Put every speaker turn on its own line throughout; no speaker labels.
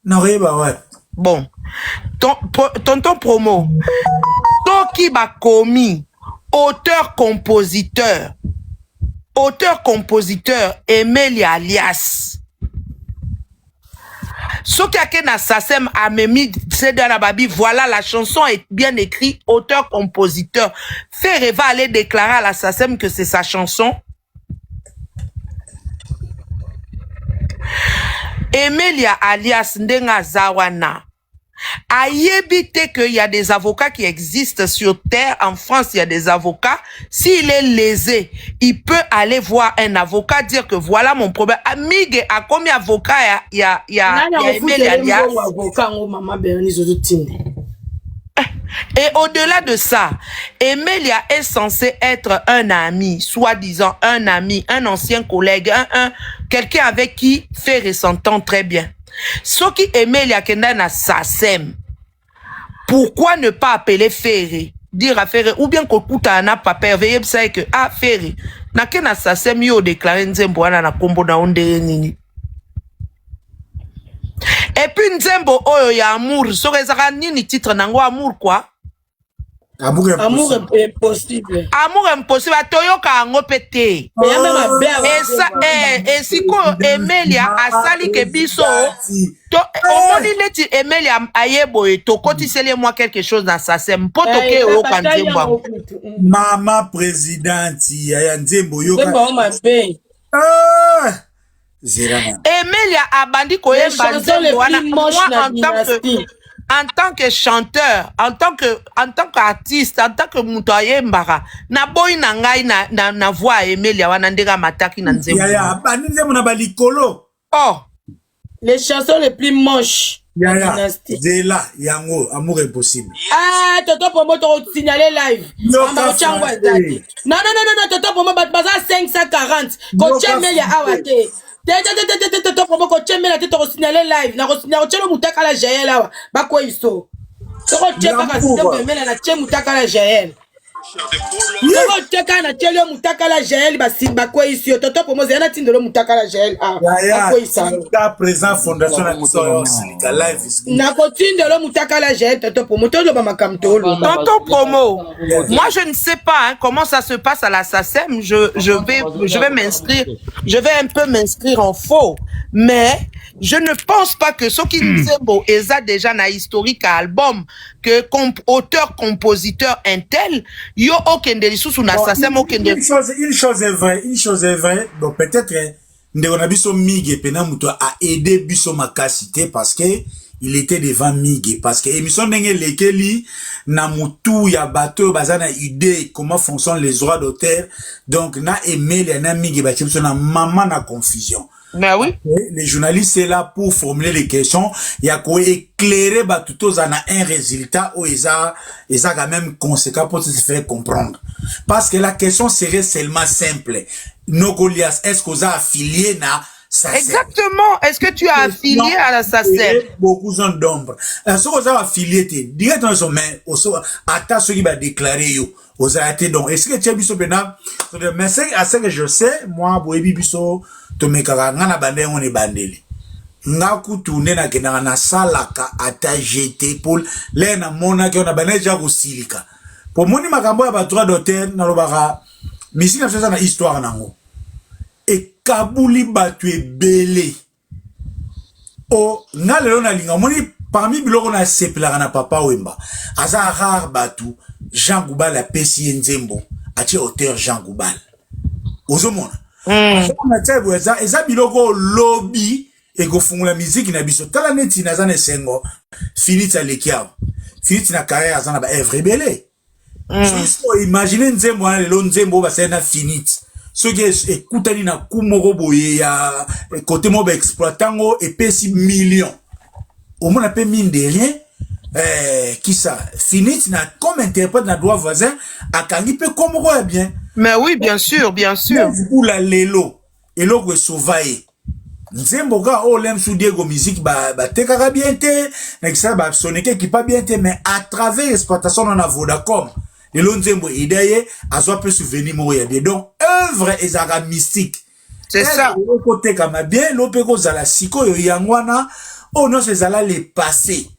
Non, ouais.
Bon. Tonton Promo. Toki ba commis. Auteur-compositeur. Auteur-compositeur. Emelia alias. Sokiake na Sassem Amemi Sedarababi, voilà la chanson est bien écrite, auteur-compositeur. Ferre va aller déclarer à la Sassem que c'est sa chanson. Emelia alias Ndenga Zawana. Ayebite qu'il y a des avocats qui existent sur terre. En France, il y a des avocats. S'il est lésé, il peut aller voir un avocat, dire que voilà mon problème. Amigue, à combien d'avocats il y a Emelia alias? Et au-delà de ça, Emelia est censé être un ami, soi-disant un ami, un ancien collègue, quelqu'un avec qui Ferre s'entend très bien. Ce qui Emelia Kenda na Sassem, pourquoi ne pas appeler Ferre, dire à Ferre, ou bien Kokuta n'a pas perveillé, ça que, ah Ferre, na Kena Sassem yo déclaré Nzembo na kombo na ondere nini. Et puis Nzembo oyo ya amour, so rezaka nini titre nango amour quoi?
Amour
impossible.
Amour impossible. Toyoka ango pété. Et si ko Emelia asali ke biso, omoni neti Emelia ayebo et to kotisele moi quelque chose dans sa sem. Poto ke o kanzembo.
Maman présidente ya Nzembo yo.
Emelia abandi ko yemba Nzembo wana moi en tant que chanteur, en tant qu'artiste, en tant que mutoye mbara, na boy na ngai na voix Emelia wana ndega mataki na Nzembo.
Ya bandi Nzembo na balikolo.
Oh,
les chansons les plus moches.
Zela yango amour impossible.
Ah, Toto Promo to signaler live. Non, Toto Promo baza 540. Ko Emelia awate. Toto Promo ko Emelia to signaler live. Na chelo mutaka la jael awa. Bako iso. Toko cheka ka Nzembo Emelia na che mutaka la jael. Toko cheka na chelo mutaka la jael bako iso. Toto Promo zena tindelo mutaka la jael awa. Bako isa.
Ta présent fondation na Kisoyo Silika live.
Na ko tindelo mutaka la jael Toto Promo to lo ba makamtolo.
Tonton Promo. Moi je ne sais pas comment ça se passe à la SACEM. Je vais m'inscrire. Je vais un peu m'inscrire en faux. Mais je ne pense pas que ce qui nous est beau, et ça déjà na historique à album, que auteur, compositeur, intel, yo aucun de sous na SACEM, aucun de.
Une chose est vraie, donc peut-être, on a biso Migue, Penamuto a aidé biso Makasité parce que il était devant Migue, parce que émission d'engue lekeli, na mutu ya bateau, bazana idée, comment fonctionnent les droits d'auteur, donc na Emelia na Migue, bachimso na maman na confusion.
Mais oui.
Les journalistes c'est là pour formuler les questions. Il y a quoi éclairer tout en a un résultat où ils ont quand même conséquent pour se faire comprendre. Parce que la question serait seulement simple. Nogolias, est-ce que vous avez affilié na SACEM?
Exactement. Est-ce que tu as affilié à la SACEM?
Beaucoup d'ombre. Est-ce que vous avez affilié directement sur main, à ceux qui va déclarer yo. Vous avez été donc. Est-ce que tu as vu ce pénal? Mais c'est à ce que je sais, moi, Boebi Biso, Tomekara, Ngana Bandé, on est bandé. Ngaku tourné na kena na salaka ata jeté pour les na mona qui on a bandé déjà au silika. Pour moni makambo ya ba droit d'auteur na lobaka, misi na ça na histoire nango. Et Kabouli batu belé. Oh, na lelo na linga moni parmi biloko na sepelaka na papa Wemba. Aza rare batu. Jean Goubal a pesi Nzembo, a été auteur Jean Goubal. Ozomona. Eza biloko lobby et go fungula musique na biso. Tala neti na zane sengo. Finita lekiao. Finita na carrière zana ba evre belé. Imaginez Nzembo na lelo Nzembo ba sena finite. Ce qui est écoutani na kumoko boye ya côté mo ba exploitango et pesi millions. Au moins on appelle mine de rien. Qui ça? Finit na comme interprète na droit voisin, à Kangipe comme roi bien.
Mais oui, bien sûr, bien sûr.
Pour la lelo, et l'eau que sauvaille. Nzemboga, oh, l'aime sous Diego musique, ba tekara bien te, nek ça, ba soneke qui pas bien te, mais à travers l'exploitation on a Vodacom. Et l'on Nzembo, idée, à soi peut souvenir mourir bien. Donc, œuvre et zara mystique.
C'est ça.
Côté comme bien, l'opéko zala siko yo yangwana, oh non, c'est zala le passé.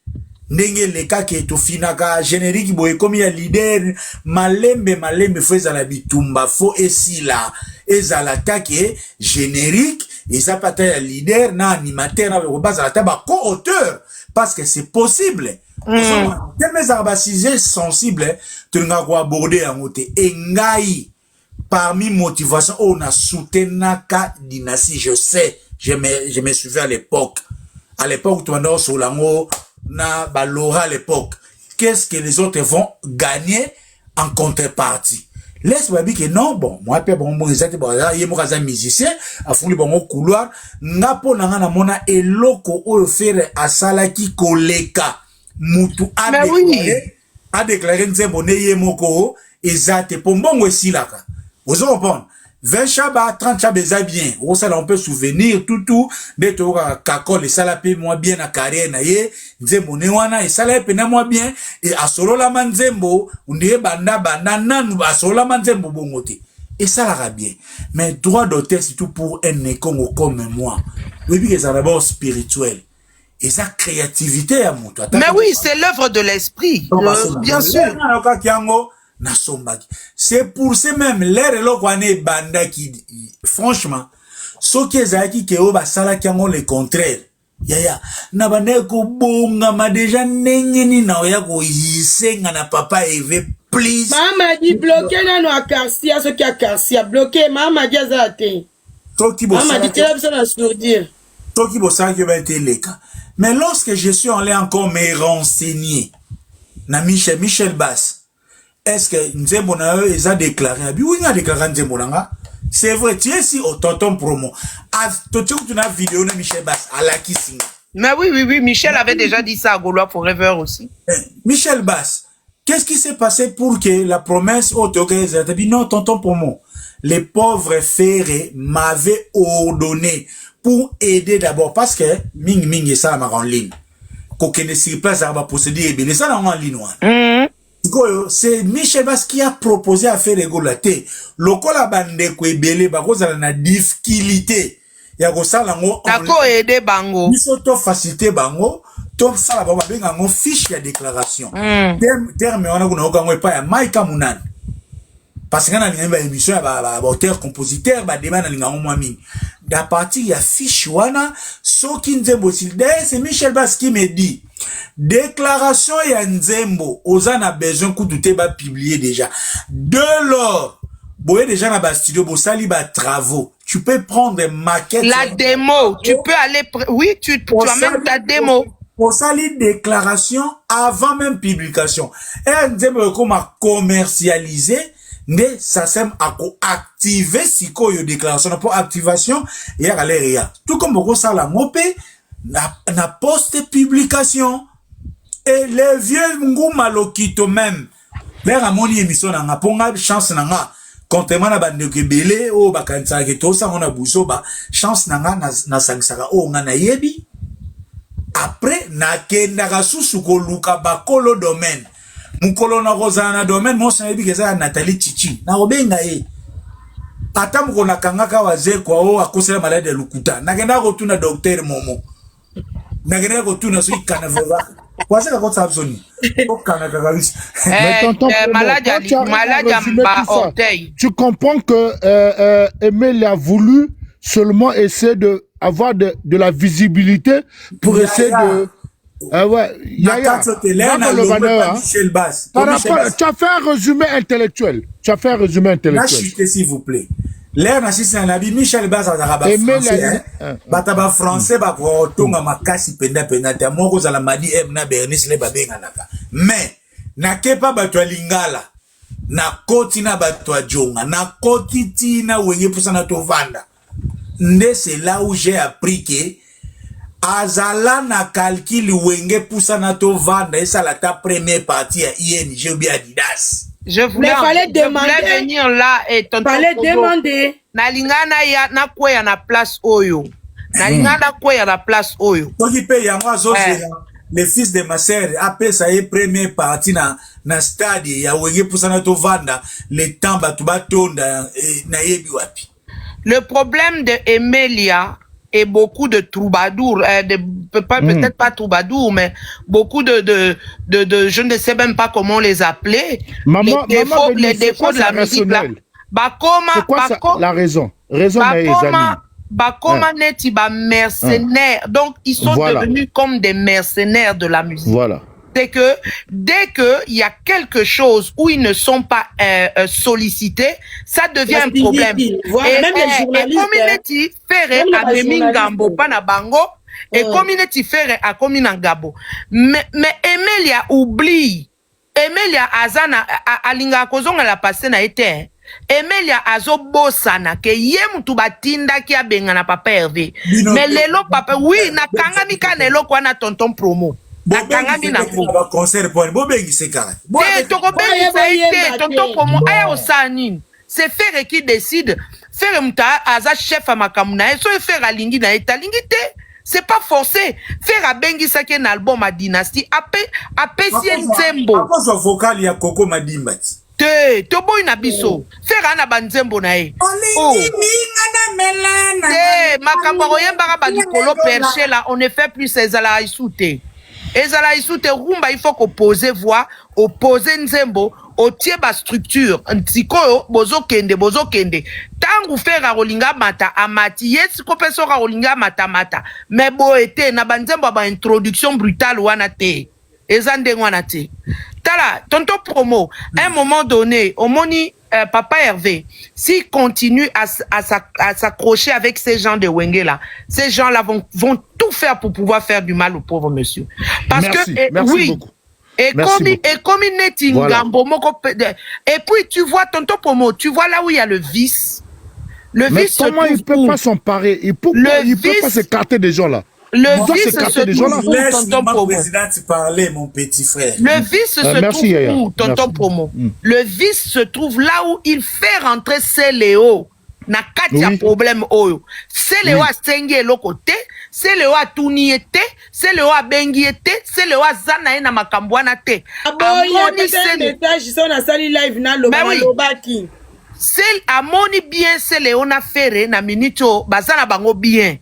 Ndenge le cas qui est au finaka, générique boye comme ya leader, malembe fo zala bitumba, fo esila, ezala take générique, et ça pata ya leader, na animateur, na base la taba co-auteur, parce que c'est possible. Tellement ça sujet sensible, tu n'as pas abordé en côté. Et ngai, parmi motivation, on a soutenu ka dynastie, je sais, je me souviens à l'époque. À l'époque, tu m'as sur l'ango, na balora à l'époque. Qu'est-ce que les autres vont gagner en contrepartie? Laisse-moi dire que non, bon, moi, bon, exact, bon, il y a un musicien, à fond, bon, au couloir, n'a pas na mona eloko o faire à salaki koleka. Mutu a déclaré nzembo ne yemoko ezate pombongo esilaka. Vous comprenez? 20 chaba, 30 chaba eza bien. On peut souvenir tout de to kakol et salape moi bien na carrière na ye nzembo ne wana et salape na moi bien et asolo la manzembo unde banda nanu asolo la manzembo bongote. Et ça la bien. Mais droit d'auteur c'est tout pour un Congo comme moi. Oui que ça d'abord spirituel. Et sa créativité à mon toi.
Mais oui, c'est l'œuvre de l'esprit. Bien sûr.
C'est pour ce même l'air et banda qui franchement ce qui est qui ke oba sala qui le contraire. Yaya na banda ko bonga ma déjà nengeni na oya ko yisenga na papa Eve please.
Mama dit bloquer na no akarsia ce qui akarsia bloquer mama dit azate. Mama dit là ça la sourdir.
Toi qui bossa qui va être les cas. Mais lorsque je suis allé encore me renseigner, na Michel Bass, est-ce que Nzembo na eux, ils ont déclaré, oui, il a déclaré Nzembo nanga. C'est vrai, tu es si au tonton promo. Ah, tu as vidéo de Michel Bass, à la kissing.
Mais oui, Michel avait déjà dit ça à Gaulois Forever aussi.
Michel Bass, qu'est-ce qui s'est passé pour que la promesse au Tokyo, dit non, tonton promo, les pauvres ferrés m'avaient ordonné pour aider d'abord, parce que Ming et ça en ligne. Qu'on ne s'y place à posséder, mais ça en ligne. C'est Michel Bass qui a proposé à faire régulater. Lokola bande ko ebele ba kozala na difficulté. Ya ko sala ngo.
Nako aider bango.
Biso to facilité bango, to sala ba benga ngo fiche ya déclaration. Terme wana kuna okango pa ya Maika Munana. Parce que dans une émission, auteur, compositeur, demande moi mine. D'à partir, il y a fiche wana, so ki Nzembo c'est Michel Bass qui me dit, déclaration ya Nzembo, oza na besoin koutoute ba publier déjà. De lors, boye déjà na ba studio, bo sali ba travaux. Tu peux prendre des maquettes.
La démo, tu peux aller, oui, tu as même ta démo.
Pour salir déclaration avant même publication. Et Nzembo comme à commercialiser, mais ça sert à activer si quoi déclaration pour activation et à l'air. Tout comme beaucoup ça la mopé na post publication et les vieux nguma lokito même vers à mon émission na ponga chance na contrairement na bande ke belé o bakansa ke to ça on a buso ba chance na na sangsaka o nga na yebi après na kenda ka susu ko luka ba kolo domaine. Mukolo na rozana domaine mo sabi ke za Nathalie Chichi na obenga ata mukona kangaka waze kwa o akosela malade lukuta nagenda ko tuna docteur momo nagenda ko tuna so ikanaveva kwa saka ko tsabsoni ko kanaka kabisa
mais tonton
malade amba orteil.
Tu comprends que Emile a voulu seulement essayer de avoir de la visibilité pour essayer de ouais, Yaya,
Michel Bass.
Tu as fait un résumé intellectuel.
Chutez, s'il vous plaît. L'air n'a pas un avis. Michel Bass a français. Bataba français, ba ko tonga makasi penda te moko za la madi na Bernice le babenga naka. Mais na kepa batwa lingala. Na koti na batwa jonga. Na koti tina wenye pusana to vanda. Nde c'est là où j'ai appris que azala na calcul wenge poussa na to vanda et ça la ta première partie à ING ou bien Adidas.
Je voulais venir là et tonton.
Fallait demander.
Na lingana ya na kwa ya na place oyo. Na lingana kwa ya na place oyo.
Donc il paye à moi le fils de ma sœur après ça est première partie na stade ya wenge poussa na to vanda le temps batu batonda na yebi wapi.
Le problème de Emilia et beaucoup de troubadours, peut-être pas troubadours, mais beaucoup de je ne sais même pas comment les appeler. Les défauts de la musique là.
C'est quoi la raison?
Bakoma neti ba mercenaires. Donc ils sont devenus comme des mercenaires de la musique.
Voilà.
C'est que dès qu'il y a quelque chose où ils ne sont pas sollicités, ça devient un problème.
Voilà, même les journalistes.
Community faire à Bemingambo, pas na bango, et community faire à Kominangabo. Mais Emilia oublie. Emilia azana alinga kozonga la passé na été. Emilia azo bosana ke ye mutu batinda ki abenga na papa Hervé. Mais lelo papa oui na kangami kanelo kwa na tonton promo.
Nakangami na concert pour bobengi sekara.
Tonton promo aya osani. C'est faire qui décide. Faire muta aza chef à makamuna et so faire alingi na etalingite. C'est pas forcé. Faire abengi sake un album à dynastie apesi nzembo.
Après son vocal ya Coco Madimbati.
Tobo ina biso. Faire ana banzembo na e. Makambo yembara balikolo perché là, on ne fait plus ces ala isute. Ezala isute rumba il faut qu'opposer voix, opposer nzembo, otie ba structure. Ntiko bozo kende. Tangu faire rolinga mata amati yes ko peso rolinga mata. Mais bo ete na banzembo ba introduction brutale wana te. Ezande wana te. Tala, tonton promo, à un moment donné, au moni Papa Hervé, s'il continue à s'accrocher avec ces gens de Wenge-là, ces gens-là vont tout faire pour pouvoir faire du mal au pauvre monsieur. Parce
merci
oui,
beaucoup.
Et comme il n'est et puis tu vois, tonton promo, tu vois là où il y a le vice.
Mais vice comment il ne peut pas s'emparer? Il peut pas s'écarter des gens là.
Le vice se trouve où, tonton promo?
Parler, mon petit frère.
Le vice se trouve où, tonton promo? Le vice se trouve là où il fait rentrer ces Léo. Na katia problème oyo. C'est Léo a sengi lokote, c'est Léo a touniete, c'est Léo a bengiete, c'est Léo a zana na makambwana te.
Amoni c'est message sur na sali live na lobaki.
C'est amoni bien c'est Léo na ferre na minito bazana bango bien.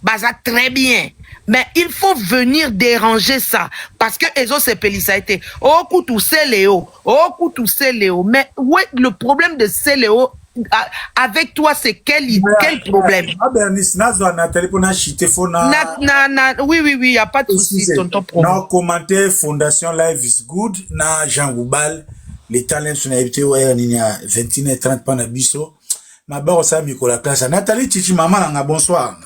Baza très bien. Mais il faut venir déranger ça. Parce que Ezo Sepeli, ça a été. Oh, koutou Léo. Oh, koutou Léo. Mais ouais, le problème de Léo, avec toi, c'est quel problème? Oui, il n'y a pas de souci, tonton problème.
Non, commentaire, Fondation Live is Good. Na Jean Goubal. Les talents sont invités au RNIA 21h30 pendant biso. Ma barre, ça, Mikola classe. Nathalie Chichi, maman, bonsoir.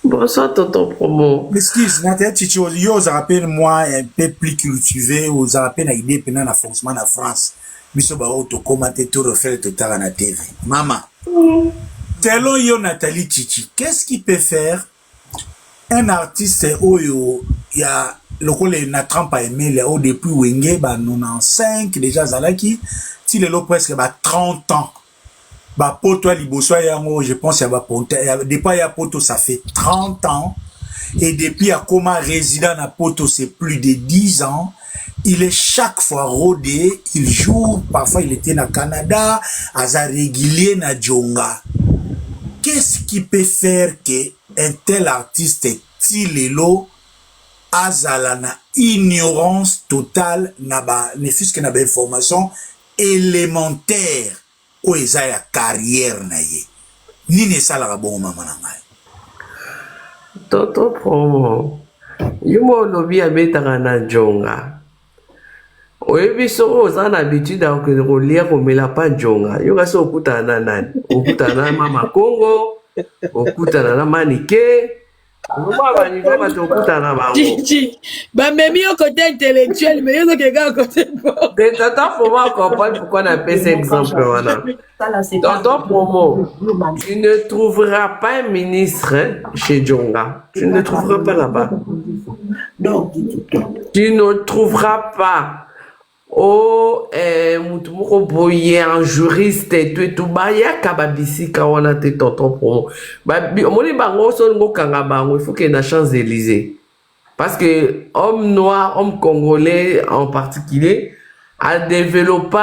Bonsoir, tonton promo.
Excuse, Nathalie Chichi, yo, ça rappelle moi un peu plus cultivé, ou ça rappelle une idée pendant le fonctionnement en France. Biso ba auto commenter tout refaire tout à la TV. Maman. Selon yo, Nathalie Chichi, qu'est-ce qu'il peut faire un artiste oyo, il y a le rôle na trempe à aimer, il y a depuis Wenge, ba 95, déjà Zalaki, si le lot presque 30 ans. Bah, poto liboso yango, je pense, depuis ya poto, ça fait 30 ans. Et depuis à Koma résident à poto, c'est plus de 10 ans. Il est chaque fois rodé, il joue, parfois il était na Canada, à régulier na Djonga. Qu'est-ce qui peut faire que un tel artiste Tilelo azala na ignorance totale na ba, ne fût-ce que na ba information élémentaire o eza ya carrière na ye nini esalaka bongo mama na ngai
tonton promo yo mo olobi abetaka na Djonga oyebi soko oza na habitude ya kolia komela pa Djonga yo kasi okutana na nani okutana na mama Congo okutana na Manike
Chichi, bah même au côté intellectuel, mais il y a quelqu'un côté bon.
Tonton promo comprendre pourquoi on appelle cet exemple voilà. Tonton promo, tu ne trouveras pas un ministre chez Djonga. Tu ne le trouveras pas là-bas. Tu ne trouveras pas. Oh, mutumoko boye un juriste et tout baya kababisi kawana te tonton promo. Ba moni bango so ngo kanga bango, il faut qu'il y ait une Champs-Élysées. Parce que homme noir, homme congolais en particulier a développé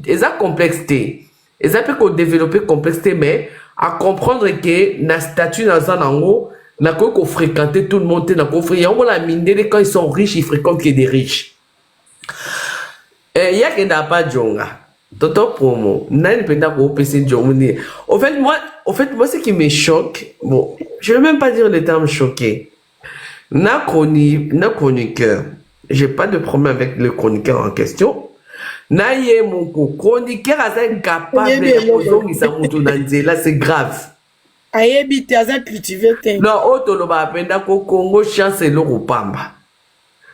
esa complexité. Et ça peut qu'on développer complexité, mais à comprendre que na statut dans un angle, n'a qu'on fréquenter tout le monde, n'a qu'on fréquenter. On la mine quand ils sont riches, ils fréquentent que des riches. Il y a que n'a pas Djonga. Toto promo, n'a pas de PC Djonga. Au fait, moi, ce qui me choque, bon, je vais même pas dire le terme choqué. Na chroniqueur, j'ai pas de problème avec le chroniqueur en question. Na yé mon chroniqueur a été capable de poser sa moto dans là, c'est grave.
Ayebi te aza cultivé te.
Non, otoloba apenda ko Congo chance le rupamba.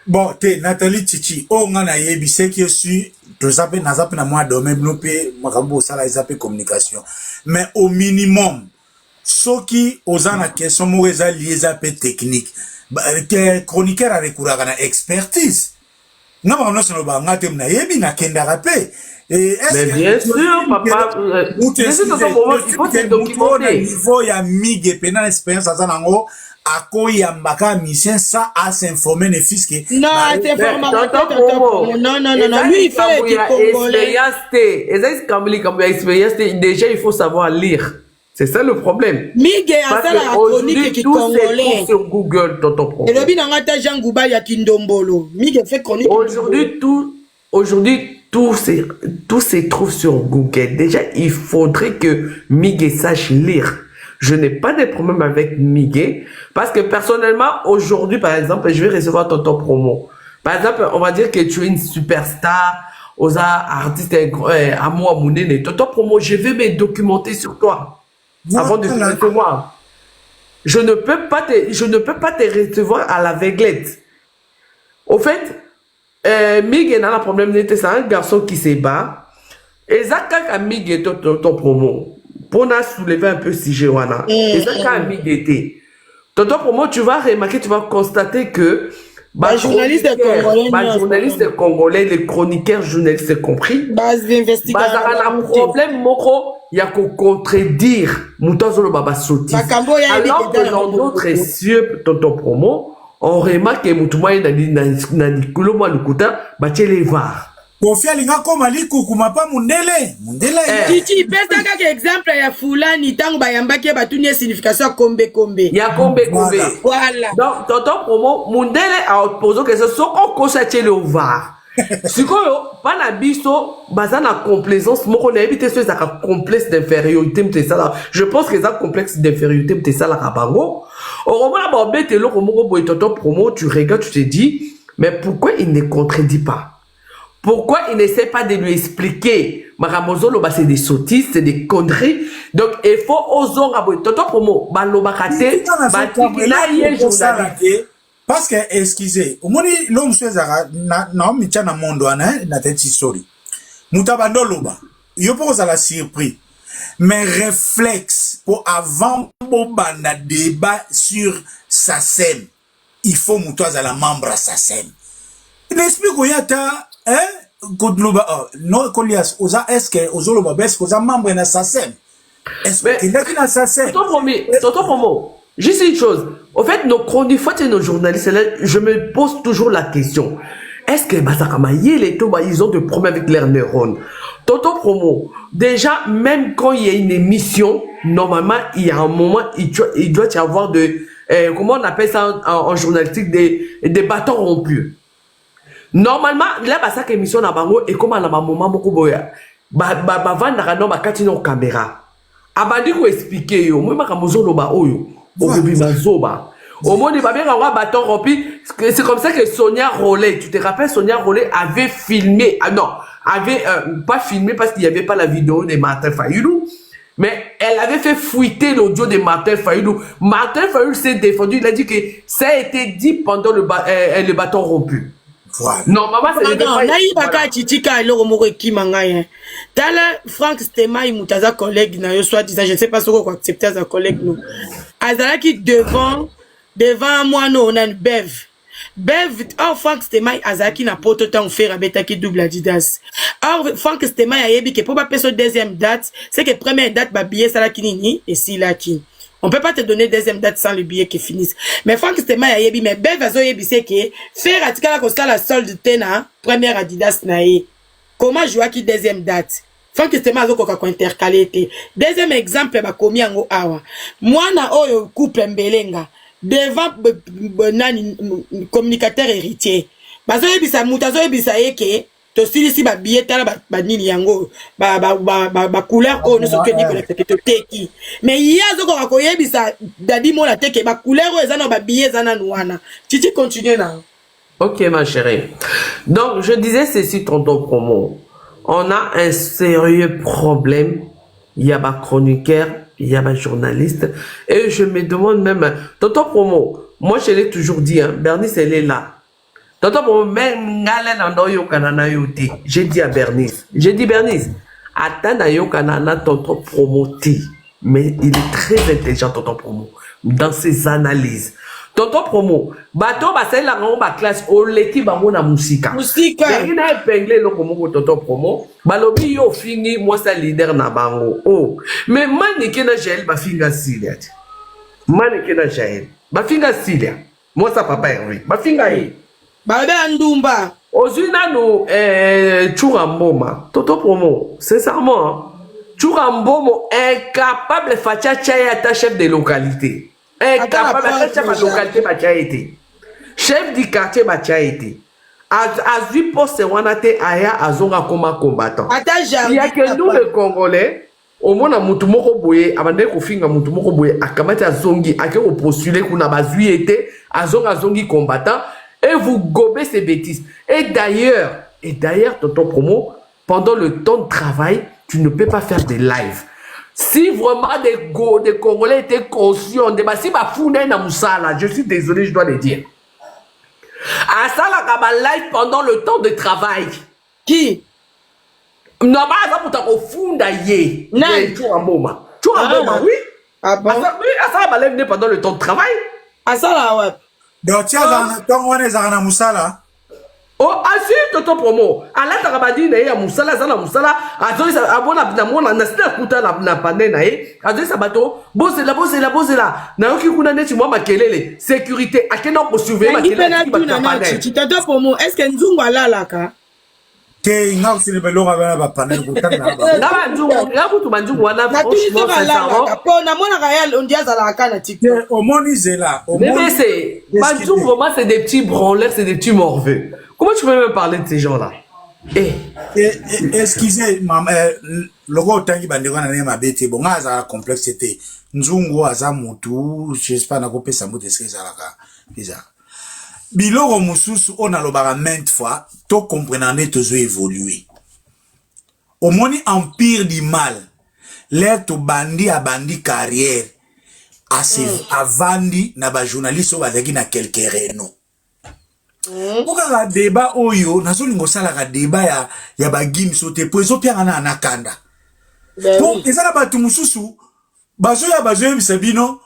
Bon, te Nathalie Chichi, on a yebi c'est qui su, tout ça peut n'a pas na moi domaine blopé, makambo ça la zappé communication. Mais au minimum, ce qui aux en la question moeza lié zappé technique, que chroniqueur a recours à la expertise. Non, non, c'est le bangate na yebi na kenda rapé.
Mais bien sûr, papa, bien sûr, il faut se documenter.
Niveau ya mige pena expérience à zanango, à quoi yambaka mission ça à s'informer les fils qui.
Non, non, lui il fait des congolais.
Expérience, déjà il faut savoir lire. C'est ça le problème.
Mige à ça la chronique qui congolais.
Sur Google, tonton.
Et le bin ngata Jean Gouba ya Kindombolo. Mige fait chronique.
Aujourd'hui, tout se trouve sur Google. Déjà, il faudrait que Miguel sache lire. Je n'ai pas de problème avec Miguel parce que personnellement, aujourd'hui, par exemple, je vais recevoir ton promo. Par exemple, on va dire que tu es une superstar, aux artistes à moi, Mounene, ton promo, je vais me documenter sur toi avant de te recevoir. Je ne peux pas te recevoir à l'aveuglette. Au fait, Miguel n'a pas de problème, c'est un garçon qui se bat. Et ça, quand Miguel ton promo, pour nous soulever un peu le sujet, et ça, quand Miguel était, ton promo, tu vas remarquer, tu vas constater que
les journalistes
congolais, les chroniqueurs journalistes compris,
base d'investigation.
Un problème, il y a qu'à contredire, alors que dans d'autres cieux, ton promo, on remarque que Moutouma est dans le Lukuta, battu les var.
Kofia linga koma liku kumapa mundele.
Chichi, pesa kaka exemple ya fulani tango bayambaki batunie signification kombe.
Ya kombe.
Voilà.
Donc, tonton promo, mundele a opposé que ce soit on constate le var. Si quoi, pas la biso, bazana complaisance, mon on a évité ce ça complexe d'infériorité, mais ça je pense que ça complexe d'infériorité, mais ça la rabango. Au moment là, bon, bête le romo boy tonton promo, tu regardes, tu te dis, mais pourquoi il ne contredit pas? Pourquoi il n'essaie pas de lui expliquer? Maramozolo, bah, c'est des sottises, c'est des conneries. Donc, il faut oser aboyer. Toto promo, bah, l'obakate, bah,
parce que, excusez, au moins, l'homme soit na michana mondo na tête histori. Mutabando loba. Yo pose à la surprise. Mais réflexe pour avant banda débat sur sa scène. Il faut moutoise à la membre à sa scène. Il explique où y a ta, non, Colias, est-ce que Ozoloba Bes, aux membres na sa scène? Est-ce qu'il a na sa scène?
Tonton promo, juste une chose. En fait, nos chroniqueurs et nos journalistes, je me pose toujours la question. Est-ce que ils ont des problèmes avec leurs neurones? Tonton promo, déjà, même quand il y a une émission, normalement, il y a un moment, il doit y avoir comment on appelle ça en journalistique, des bâtons rompus. Normalement, là, ça émission na bango et comme à la maman moko boya, vanda no bakati no caméra. Abandi ko expliquer yo, moi makamozo lo ba oyo, obebi mazoba. Au moins, il va bien avoir bâton rempli. C'est comme ça que Sonia Rollet, tu te rappelles, Sonia Rollet avait filmé, pas filmé parce qu'il n'y avait pas la vidéo de Martin Fayoulou, mais elle avait fait fuiter l'audio de Martin Fayoulou. Martin Fayoulou s'est défendu, il a dit que ça a été dit pendant le bâton rompu.
Voilà.
Non, maman, c'est
Frank Stemai Moutaza collègue na yo soit disant je ne sais pas ce qu'on accepter as un collègue nous. Azalaki devant moi non on a une Bev, Frank Stemai Azalaki na poto temps faire abetaki double Adidas. Or Frank Stemai a yebi que pour pas passer deuxième date, c'est que première date ba billet ça la kinini et si la kin. On peut pas te donner deuxième date sans le billet qui finisse. Mais Frank Stemai a yebi mais Bev azo yebi c'est que faire atika la solde tena première Adidas na ye. Comment jouer qui deuxième date? Faut que c'est mazo koka ko intercalé. Deuxième exemple ba komi yango awa. Mwana oyo couple mbelenga devant nani communicateur héritier. Bazo yebisa mutazo yebisa yeke to silisi ba billet tala ba nini yango ba couleur o no so ke ni collecte to teki. Mais yazo koka ko yebisa dadi mo la teke ba couleur o ezana ba billet ezana nuana. Titi continue na.
Ok ma chérie. Donc je disais ceci tonton promo. On a un sérieux problème. Il y a ma chroniqueur, il y a ma journaliste. Et je me demande même, tonton promo, moi je l'ai toujours dit, hein, Bernice elle est là. Tonton promo, même j'ai dit à Bernice, attends à yo kanana tonton promo ti. Mais il est très intelligent tonton promo dans ses analyses. Tonton promo, bato basel la ngomba classe o leki bango na musika.
Musika.
Il a épinglé le promo tonton promo. Balobi yo fini moi sa leader na bango. Oh, mais manike na Jaël ba finga silia. Manike na Jaël ba finga silia. Moi sa papa Hervé. Ba finga yi.
Ba be ndumba.
Ozuna no Churamboma. Tonton promo, sincèrement, Churambomo est capable de faire ta chef de localité. Incapable de chef de localité, chef du quartier été. À 8 postes, on a été à Azonga comme combattant. Il y a que nous, les Congolais, au moins, Moutoumoko Boye, avant de finir Moutoumoko Boye, à Kamati Azongi, à qui on postulé qu'on a basu été, Azongi combattant, et vous gobez ces bêtises. Et d'ailleurs, tonton promo, pendant le temps de travail, tu ne peux pas faire des lives. Si vraiment des Congolais étaient conscients de si ma fournaise na Moussala, je suis désolé, je dois le dire. À ça, la live pendant le temps de travail.
Qui?
Non, pas pour ta fournaise. Non, tu as un moment. Tu as un moment, oui.
Ah bon?
À ça, la live pendant le temps de travail.
À ça, là, ouais.
Donc, tu as un Moussala.
Oh, assis, tonton promo. Ala tarabadi na ya musala zana musala. Azoi sa abona na mona na sita kuta na pande na ye. Azoi sa bato. Bozela. Na yoki kuna neti mwa makelele. Sécurité. Akena ko surveiller makelele.
Tonton promo, est-ce que Nzungu alalaka?
Ke nga usine belo ga ba panel ko tana ba.
Na Nzungu, ya butu Nzungu wana
franchement sincèrement. Po na mona ga on dia zala kana TikTok.
Omoni zela.
Mais c'est Nzungu vraiment c'est des petits branleurs, c'est des petits morveux. Comment tu peux me parler de ces gens-là?
Excusez, logo tangi bandeko na ne mabete bon aza complexité. Nzungu aza mutu, j'espère na kopesa mutu ezalaka. Bizarre. Biloko mususu on alobaka maintes fois, to comprenande tozo évoluer. Omoni empire du mal. L'air to bandi a bandi carrière. Avandi na ba journaliste bazaki na quelques reno. Pourquoi la débat oyo nazo lingo sala la débat ya ba gim sote po ezo pia na anakanda. Pour ezala batu mususu bazo bisabino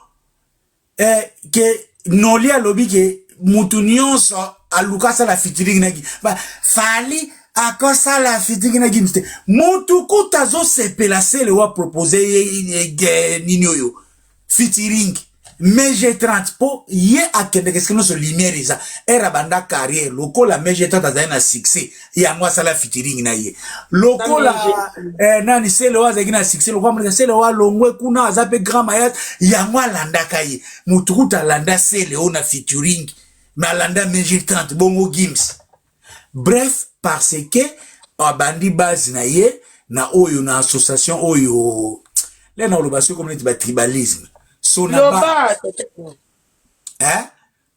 ke noli alobi ke mutu nyonso alukasa la featuring nagi ba fali akosa la featuring nagi mste mutu kutazo sepela sele wa proposer nini oyo featuring mais G30 po ye akende qu'est-ce que nous lumière isa era banda carrière loko la mais G30 azana succès ya ngwa sala featuring na ye loko la nani sele wa zagina succès loko mwana sele wa longwe kuna azape grand mayat ya ngwa landa kaye mutukuta landa sele ona featuring na landa mais G30 bongo gims bref parce que abandi base na ye na oyo na association oyo les na olobasio comme les tribalisme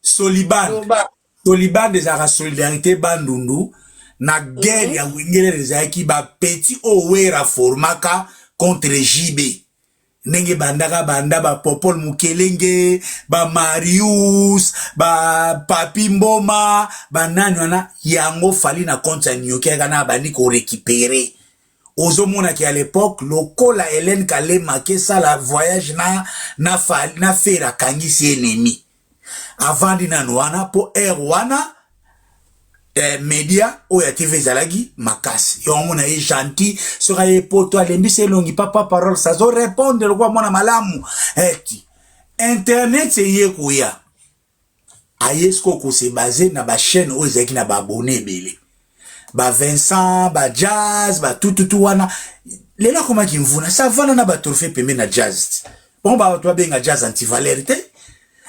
Soliban des ara solidarité bandundu na guerre ya wingere des aki ba petit owera formaka contre JB nenge bandaka banda ba Popol Mukelenge ba Marius ba Papi Mboma ba nani wana yango fali na compte nyoke kana bandi ko récupérer. Ozomona ki à l'époque lokola Hélène Kalema ke ça la voyage na fera kangisi ennemi avant dina noana po wana media o ya TV zalagi makasi yo mona e gentil sera e poto alembi se longi papa parole ça zo répondre le quoi mona malamu eti internet se yekuya ayesko ko se basé na ba chaîne o ezaki na ba abonné belé ba Vincent, ba Jazz, ba tout wana. Les là comment qui mvuna, ça va na ba trophée pemé na Jazz. Bon ba toi benga Jazz anti-valérité.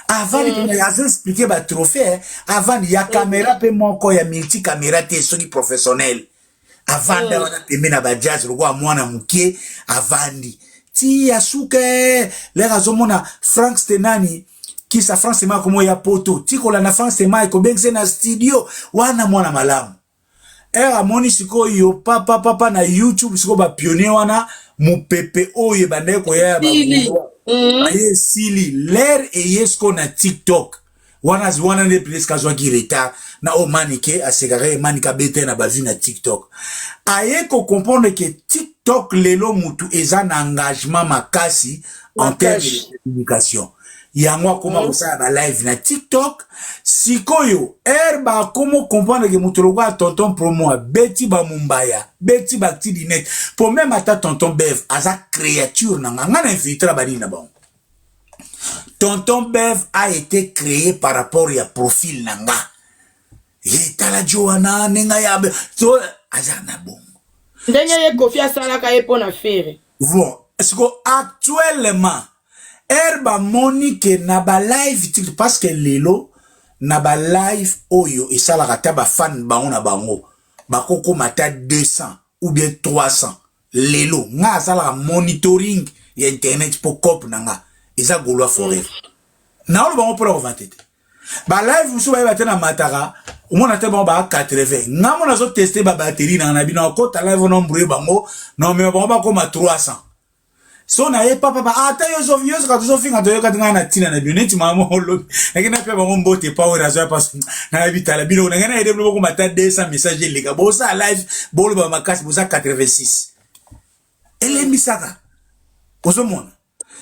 Avant il y a expliqué ba trophée, avant il y a caméra pe moko ya multi caméra te soki professionnel. Avant wana pemé na ba Jazz roko mwana muke avandi. Ti yasuke les razomona Frank Stenani qui sa France ma como ya poto ti kola na France ma ko bengse na studio wana mwana malamu. Era moni siko yo papa na YouTube siko ba pionnier wana mupepe oye bandeko ya ba aye sili l'air et yesko na TikTok wana zwana ne place kazwa gireta na o manike asegare manika bete na bavu na TikTok aye ko comprendre que TikTok lelo mutu eza na engagement makasi en termes de communication. Yangwa koma kusaya ba live na TikTok sikoyo ba komo comprendre que mutologa tonton promo beti ba mumbaya beti ba net pour même ata tonton Bev aza créature na ngana infiltra bani na bon. Tonton Bev a été créé par rapport à profil nanga et tala Joana nenga ya so aza na bon
ndenge ye Kofi asalaka ye pona faire
bon est-ce que actuellement Herba Monique na ba live parce que lelo na ba live oyo et ça la rata ba fan bango na bango ba koko mata 200 ou bien 300 lelo nga ça la monitoring ya internet pour cop nanga et ça goloa forever na lo bango pour la vente ba live so ba tena matara au moins te bon ba 80 nga mona zo tester ba batterie na bino ko ta live no mbroué bango non mais bango ba ko ma 300. So na ye papa ata yo zovios ka zo finga to yo ka na tina na bineti mama holo ngena pe ba ngombo te power azo pas na bitala bino ngena ede blo ko mata 200 messages les gars bo ça live bolo ba makasi bo ça 86 ele misaka ozo mona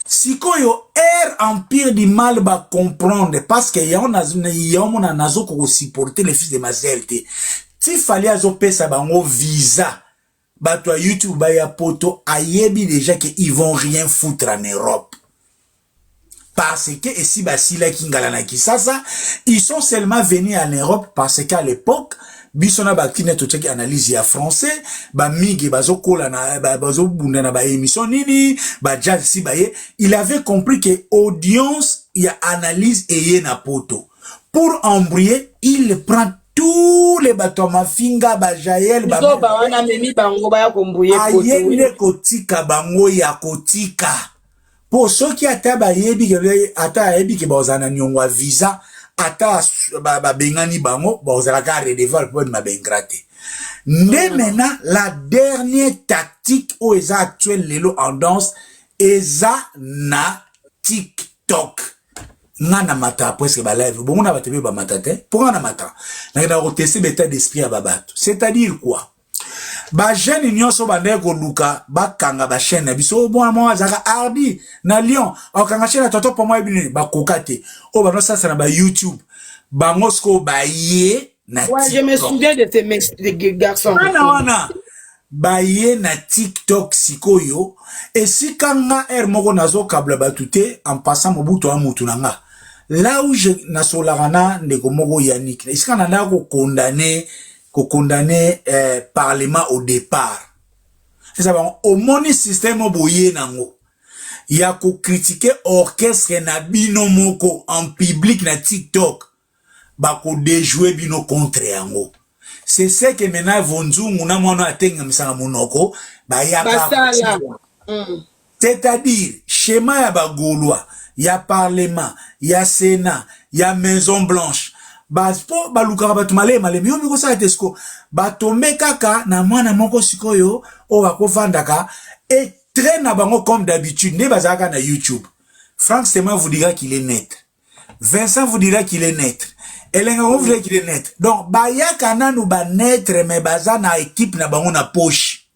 sikoyo empire du mal ba comprendre parce que ya on a nazo ko supporter les fils de Mazelté ti fallait azo pesa bango visa. Bah toi YouTube bah ya poto ayebi déjà que ils vont rien foutre en Europe parce que et si bah si la kingala na kisasa ils sont seulement venus en Europe parce qu'à l'époque bisona ba kineto check analyse ya français ba migi bazo kola na bazo bunda na ba émission nini ba Jazz si ba ye il avait compris que audience ya analyse et na poto pour embrouiller il prend tous les bateaux mafinga ba Jaël ba
wana memi bango ba ya kombuye
poto ayende kotika bango ya kotika po soki ata ba yebi ke ata yebi ke bazana nyongwa visa ata ba bengani bango bazala ka redevable pour ma bengrate mais maintenant la dernière tactique au eza actuel lelo en danse eza na TikTok. Nana mata presque ba live bon on a battu ba matate pour na mata na da tester l'état d'esprit à babato c'est-à-dire quoi ba jeune nyonso ba ndeko luka ba kanga ba chaîne biso bon moi zaka ardi na Lyon o kanga chaîne toto pour moi bini ba kokate o ba no sasa na ba YouTube ba ngosko ba ye na
ouais je me souviens de ces garçons
wana ba ye na TikTok sikoyo et si kanga moko nazo kabla batute en passant mobuto amutu nanga. Là où je nasolarana ndeko moko Yannick est-ce qu'on a condamné parlement au départ c'est ça bon au moni système boye nango ya ko critiquer orchestre na bino moko en public na TikTok ba ko déjouer bino contre yango c'est ce que maintenant vonzungu na mwana atenga misanga monoko ba ya c'est-à-dire schéma ya ba Gaulois ya parlement ya Sénat ya Maison Blanche baspo baluka batu male yo miko sa tesko batombe kaka na mwana moko sikoyo o bakovandaka et traîne na bango comme d'habitude ne bazaka na YouTube. Frank Sema vous dira qu'il est net, Vincent vous dira qu'il est net, Elenga vous dira qu'il est net. Donc bayaka nanu ba net mais baza na équipe na bango na poche.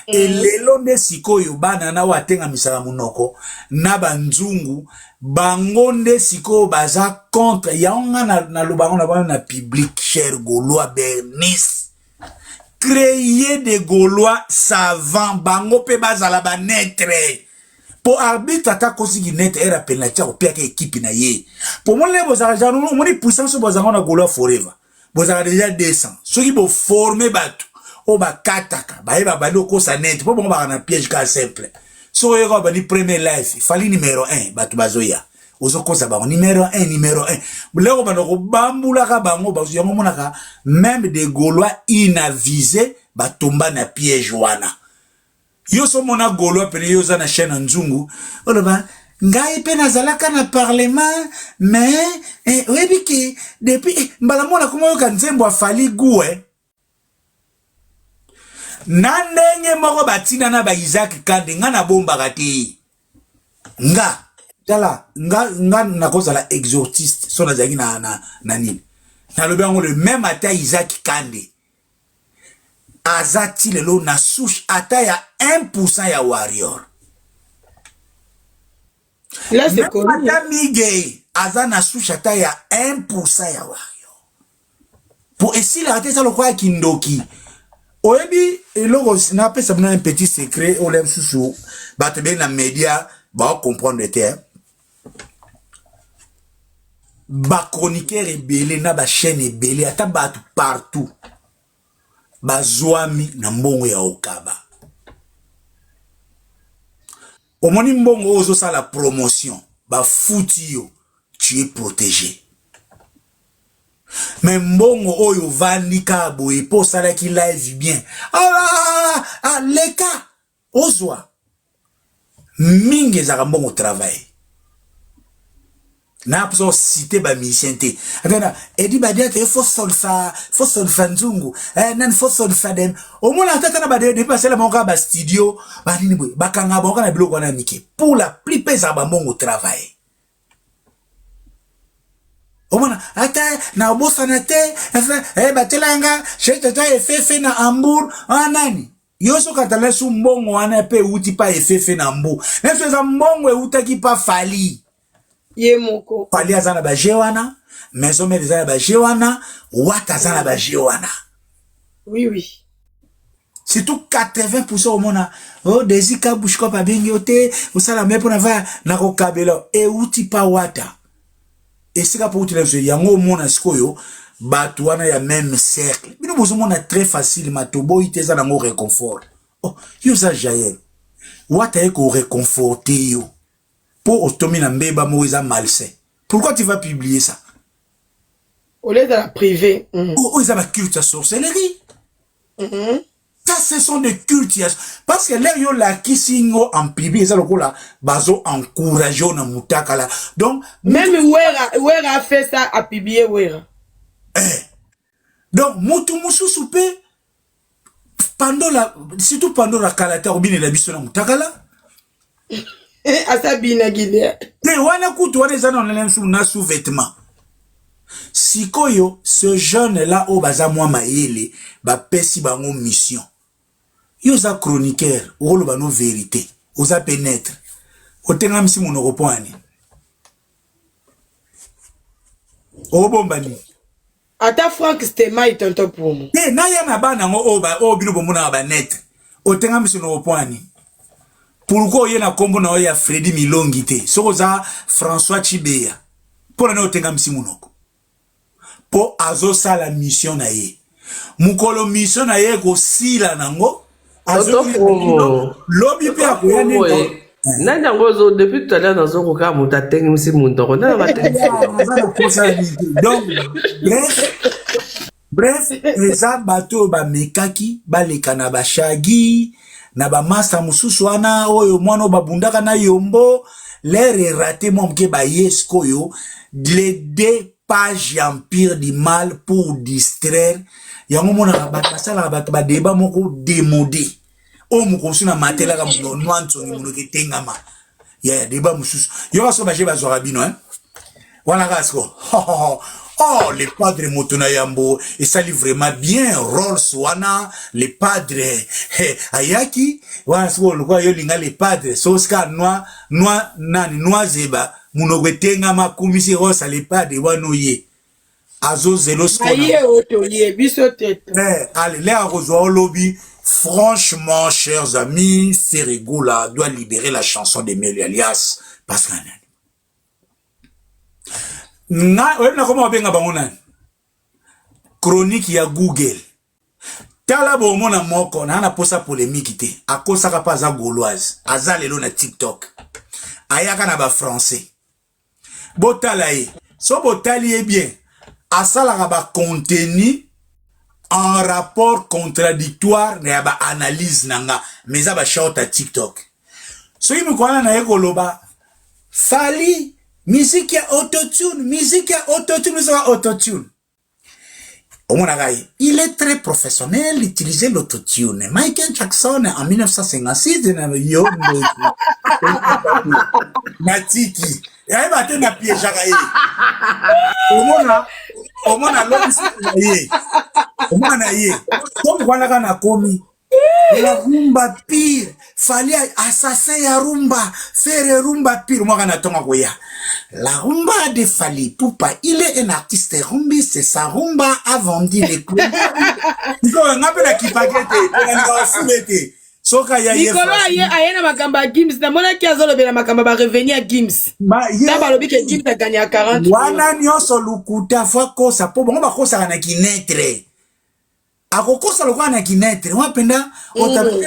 Et lelo nde sikoyo bana na watenga misala munoko na banzungu bango nde sikoyo baza contre yaonga na lubango na bana na public cher Gaulois Bernice créer des Gaulois savants bango pe bazala ba netre pour arbitre ata kosi net era penalty ko pia ke équipe na ye pour mon le bozala janu mo ni puissance bozanga na Gaulois forever bozala déjà 200 ceux qui bo former batu o ba kataka ba eba ba loko sa net po bon ba na piège ka simple so yo ba ni premier live fali numéro 1 ba tu bazoya ozo kosa ba numéro 1 leko ba no bambula ka bango ba yo monaka même des Gaulois inavisés ba tomba na piège wana yo so mona Gaulois pe yo za na chaîne nzungu oloba ngai pe nazalaka na parlement mais oyebi ki depuis mbala mona kuma yo kanzembo afali gue na ndenge moko batina na ba Isaac Kande nga na bombaka te nga tala nga na kozala exorciste so nazaki na nini nalobi yango le même ata Isaac Kande azati lelo na souche ata ya 1% ya warrior.
Là, c'est connu.
Madame Miguel, Azana Souchata, il y a 1% ya warrior. Pour essayer de rater ça, le quoi Kindoki. Oebi, et là, on appelle ça un petit secret, on l'aime sous bah, tu bien dans les médias, bah, comprendre le terme. Bah, chroniqueur est belé, na ba chaîne est belé, ata bat partout. Bah, Zouami, na mbongo ya Okaba. Au moni mbongo ozo sa la promotion, ba fouti yo, tu es protégé. Mais mbongo oyo vandika boye po sala ki live bien. Leka ozwa. Mingi za mbongo travail. Na apso cité ba misente. Agana edi ba dia ke fo solfa nzungu. Nan fo solfa dem. O mona ataka na ba de passer la monka ba studio, ba nini boy. Ba kanga ba na biloko na mike. Pour la plupart za ba mbongo travail. O mona ata na obosa na te, ba telanga, chete ta efefe na Hambourg, nani. Yoso katala su mbongo wana pe uti pa efefe na Hambourg. Neso za mbongo utaki pa fali.
Ye moko.
Fali azana ba jewana, maison mère azana ba jewana, wat azana ba jewana.
Oui, oui.
C'est tout 80% au monde. Oh, desi ka bushko pa bengi ote, usala mepo na va na ko kabelo e uti pa wata. Et c'est ka pour utile yango mona sikoyo batu wana ya même cercle. Bino bozo mona très facile matobo iteza na ngo réconfort. Oh, yo za jaye. Wata e ko réconforter yo. Pour otomi na mbeba moïsa malsain. Pourquoi tu vas publier ça?
Au lieu de la privée.
Oh, ils ont la culte à sorcellerie. Ça, ce sont des cultes. Parce que là, yo la kisingo en public, ça le coup là, bazo encouragé na mutakala. Donc,
même Wera a fait ça à publier Wera.
Donc, mutu musu soupe, surtout pendant la kalata, ou bien la biso na mutakala.
Asabina Guinée.
Te wana kutu wana zana na sous-vêtements. Sikoyo, ce jeune-là, au baza moi maele, ba pesi bango mission. Yo za chroniqueur, ou ba no vérité, oza pénètre. Otenga misi mon reponi. O bombani.
Ata Frank Stema est tonton pour moi.
Na ya na bana ngo o bino bomuna ba net. Otenga misi no reponi. Pourquoi yena kombo na ya Freddy Milongi te? Soko za François Chibeya. Pour na otenga misi munoko. Po azo sa la mission na ye. Mukolo mission na ye ko sila nango. Azo lobby pe akoya nendo.
Nanya ngozo depuis tout à l'heure dans un roka muta tengi misi mundoko. Na ba tengi.
Donc bref, eza bato ba mekaki ba lekana ba shagi na ba masa mususu wana oyo mwana ba bundaka na yombo l'air raté mon ke ba yesko yo les deux pages empire du mal pour distraire yango mona ba pasala ba débat moko démodé o moko suna matela ka muno nwanzo ni muno ketengama ya débat mususu yo so ba je ba zorabino wana kasko oh, les padres Motona Yambo, et ça lit vraiment bien, Rolls Wana, les padres, Ayaki, wana siko lukwa yo linga les padres, soska noa zeba, munogwetenga makumisi rosa les padres wano ye. Azo zelo skona.
Aye oto ye, biso tete.
Allez, là, rejoint lobby. Franchement, chers amis, Serigoula doit libérer la chanson de Meli Alias, parce qu'on na comment benga bango nani chronique ya Google tala bomona moko na posa polémique te akosaka pa za gauloise aza lelo na TikTok ayaka na ba français botala ye so botali ye bien asalaka ba contenu en rapport contradictoire na ba analyse nanga mais ba short à TikTok so yimi kwana na ekoloba Fally musique ya autotune il est très professionnel d'utiliser l'autotune. Michael Jackson en 1956 Matiki. Ya bate na piège akaye. Omona l'homme ye. Omona ye. Comme kwana kana komi. La rumba pire. Fally assassin ya rumba. Faire rumba pire. Moi kana tonga koya. La rumba de Fally Poupa, il est un artiste rumbiste, sa rumba a vendu les coups.
Nicolas aye na makamba Gims na mona ki azolobela makamba ba revenir Gims. Na balobi ke Gims a gagné à 40.
Wana nyonso lukuta fois kosa po bongo bakosa na kinetre. Akokosa lokwa na kinetre, wapenda otabe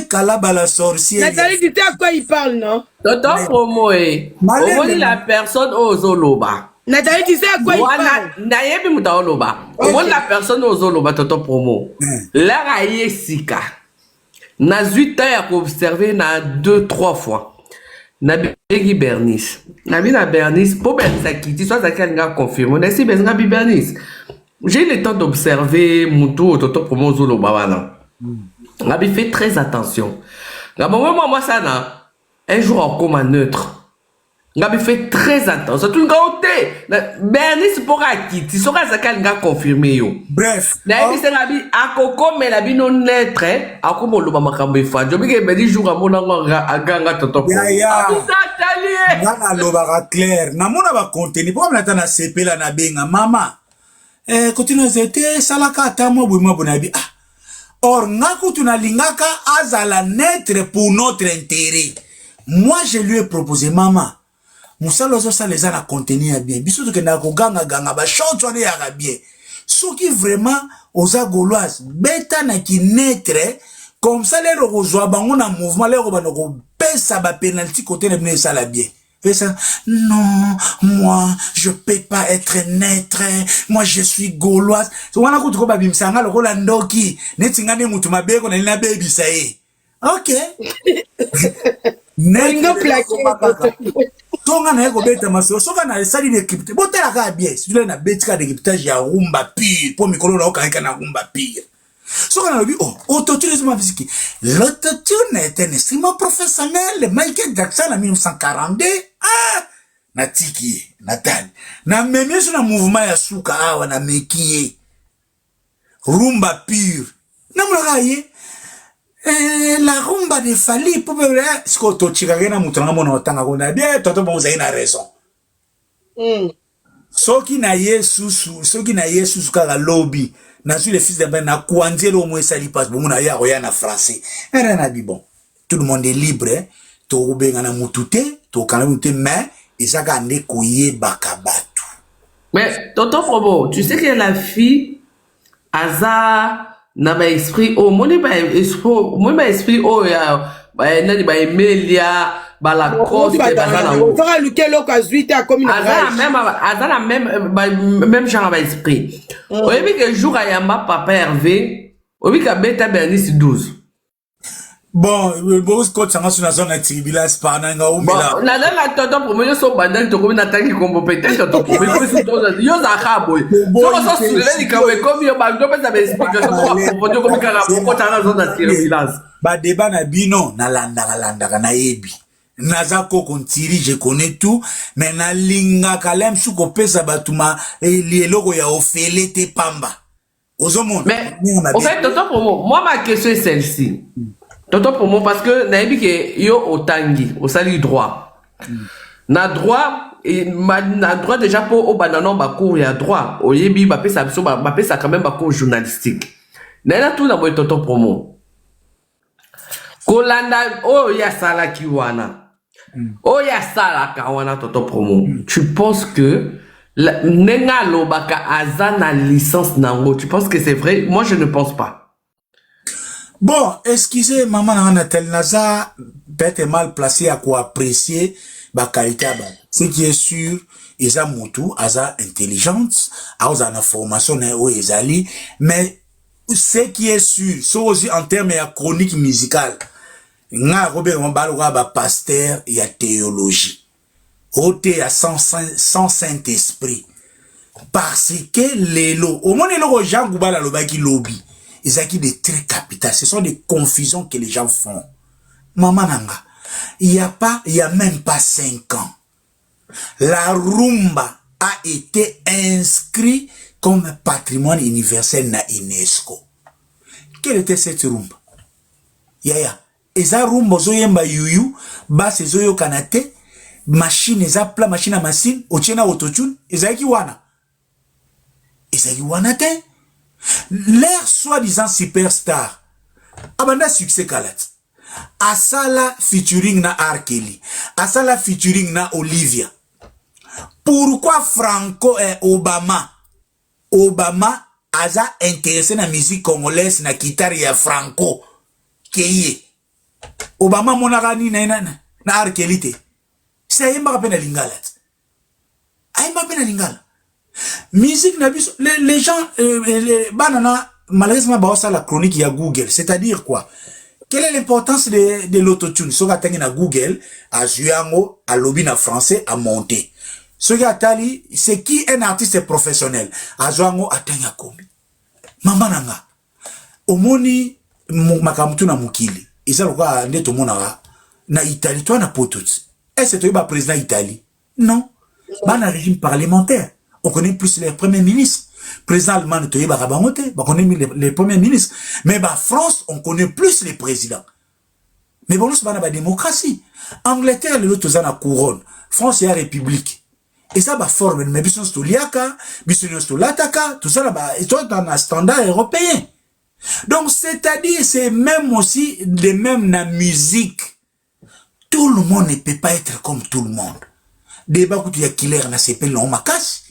kalaba la sorcière.
Nathalie, tu sais à quoi il parle, non?
Tonton Promo on la personne aux Zoloba.
Nathalie, tu sais à quoi il parle?
Nayebi mutaoloba. On la personne aux Zoloba, Tonton Promo. La raye sika. Na 8 ans à observer na 2-3 fois. Na begi Bernice. Na bi na Bernice pour Bernice qui tu soit ça nga confirme. Na si Bernice Bernice. J'ai eu le temps d'observer Moutou Tonton Promo Zoloba wana. Na bi fait très attention. Na moi ça na un jour en coma neutre. Ngabi fait très attention. Tout le monde Bernice pour qui tu sauras ça qu'elle nga confirmé yo.
Bref.
Na bi c'est ngabi akoko mais la bi non neutre akomo lo ba makambe fa. Jo bi ke be di jour amona nga toto.
Ya.
Talier.
Na lo ba clair. Na mona ba contenu pour na tana CP la na benga mama. Continue c'était salaka tamo bwimo bonabi. Or ngako tunalingaka azala neutre pour notre intérêt. Moi, je lui ai proposé, maman, Moussalozo ça les a na contenu bien. Biso que na ko ganga ba chante on ya bien. Ce qui vraiment osa gauloise beta na ki netre comme ça les rozwa bango na mouvement les robano ko pesa ba penalty côté na ça la bien. Et ça non, moi je peux pas être neutre. Moi je suis gauloise. So wana ko ba bimsanga lo la ndoki. Netingane mutu mabeko na baby ça y OK. Nengo plaqué. Tonga na eko beta maso soka na sali l'équipe. Botela ka bien. Si tu na betika d'équipage ya rumba pire pour mikolo na okanka na rumba pire. Soka na lobi autotune c'est ma musique. L'autotune est un instrument professionnel. Michael Jackson en 1942. Na tiki Nathalie. Na meme sur na mouvement ya suka awa na mekie. Rumba pire. Na mlakaye la rumba de Fally pour ce que tu chikagena mutranga mona otanga kona bien toto bon za ina raison soki na yesu kala lobby na sur les fils de ben na kuanzelo mo sali passe bon na ya roya na français era na bi bon tout le monde est libre to benga na mutute to kana mutute mais isaka nde koye bakabatu
mais tonton Probo tu sais que la fille Aza na ba esprit moni ba esprit ya ba nani ba Emilia ba la crosse ba na
on fera lequel ka zuite a comme une
Aza même genre ba esprit oyebi que jour ayamba papa Hervé oyebi ka beta Bernice 12
bon coach sanga sur la zone activilas par na nga umela
na la tonton pour moi so bandal to comme na tangi kombo peut-être tonton pour moi yo za khabo so soulever ni kawe comme yo ba ndo pesa ba explication pour dio comme kala ko tana zone activilas
ba débat na bino na landa na yebi naza koko ntiri je connais tout mais na linga kalem suko pesa batuma eloko ya ofele te pamba ozomona
mais en fait tonton pour moi ma question est celle-ci. Tonton pour moi parce que naïbi que yo otangi au sali droit na droit déjà pour au bananon ba cours ya droit au yebi ba pesa biso ba pesa quand même ba cours journalistique na tout na boy tonton pour moi kolanda ya sala kiwana ya sala kawana tonton pour moi tu penses que nenga lobaka azana licence nango tu penses que c'est vrai? Moi je ne pense pas.
Bon, excusez, maman Nathalie Naza, peut-être mal placé à quoi apprécier la qualité. Ce qui est sûr, ils ont moutou, ils ont intelligence, ils ont une formation, ils ont mais ce qui est sûr, c'est aussi en termes de chronique musicale. Nga Robert Mbaloga ba pasteur, il y a théologie. Ote à sans Saint-Esprit. Parce que les lots, au moins les lots, Jean Goubala Lobaki lobby, ils ont des traits capitaux. Ce sont des confusions que les gens font. Maman Nanga, il y a même pas 5 ans. La rumba a été inscrite comme patrimoine universel na UNESCO. Quelle était cette rumba? Yaya. Eza rumba zoyemba yuyu, basse zoyo kanate, machine eza pla machine à machine, otiena autotune, eza ki wana. Eza ki wana te. L'air soi-disant superstar, abanda succès kalat. Asala featuring na R. Kelly, Asala featuring na Olivia. Pourquoi Franco et Obama aza intéressé na musique congolaise na guitare ya Franco Keye? Obama monarani na R. Kelly te. C'est yemba kapena lingala. Ayemba pena lingala. Musique na biso, les gens banana malheureusement ba ça la chronique ya Google, c'est-à-dire quoi? Quelle est l'importance de l'autotune? Soka tangi na Google, a Zuyango, a lobby na français, a monter. Soka tali, c'est qui un artiste professionnel? A Zuyango, a tangi a kombi. Mamba nanga. Omoni makamutu na mukili. Isa loka neto mona na Italie, toi na potut. Est-ce que tu es président d'Italie? Non. Bana régime parlementaire. On connaît plus les premiers ministres. Président allemand, on connaît les premiers ministres. Mais bah, France, on connaît plus les présidents. Mais bon, c'est pas la démocratie. Angleterre, les autres, ont la couronne. France, il y a la République. Et ça, bah, forme, mais bisous, c'est liaka, bisous, c'est l'ataka, tout ça, là, bah, ils sont dans un standard européen. Donc, c'est-à-dire, c'est même aussi, de même la musique. Tout le monde ne peut pas être comme tout le monde. Débat où il y a Killer, na CP, l'on m'a cassé.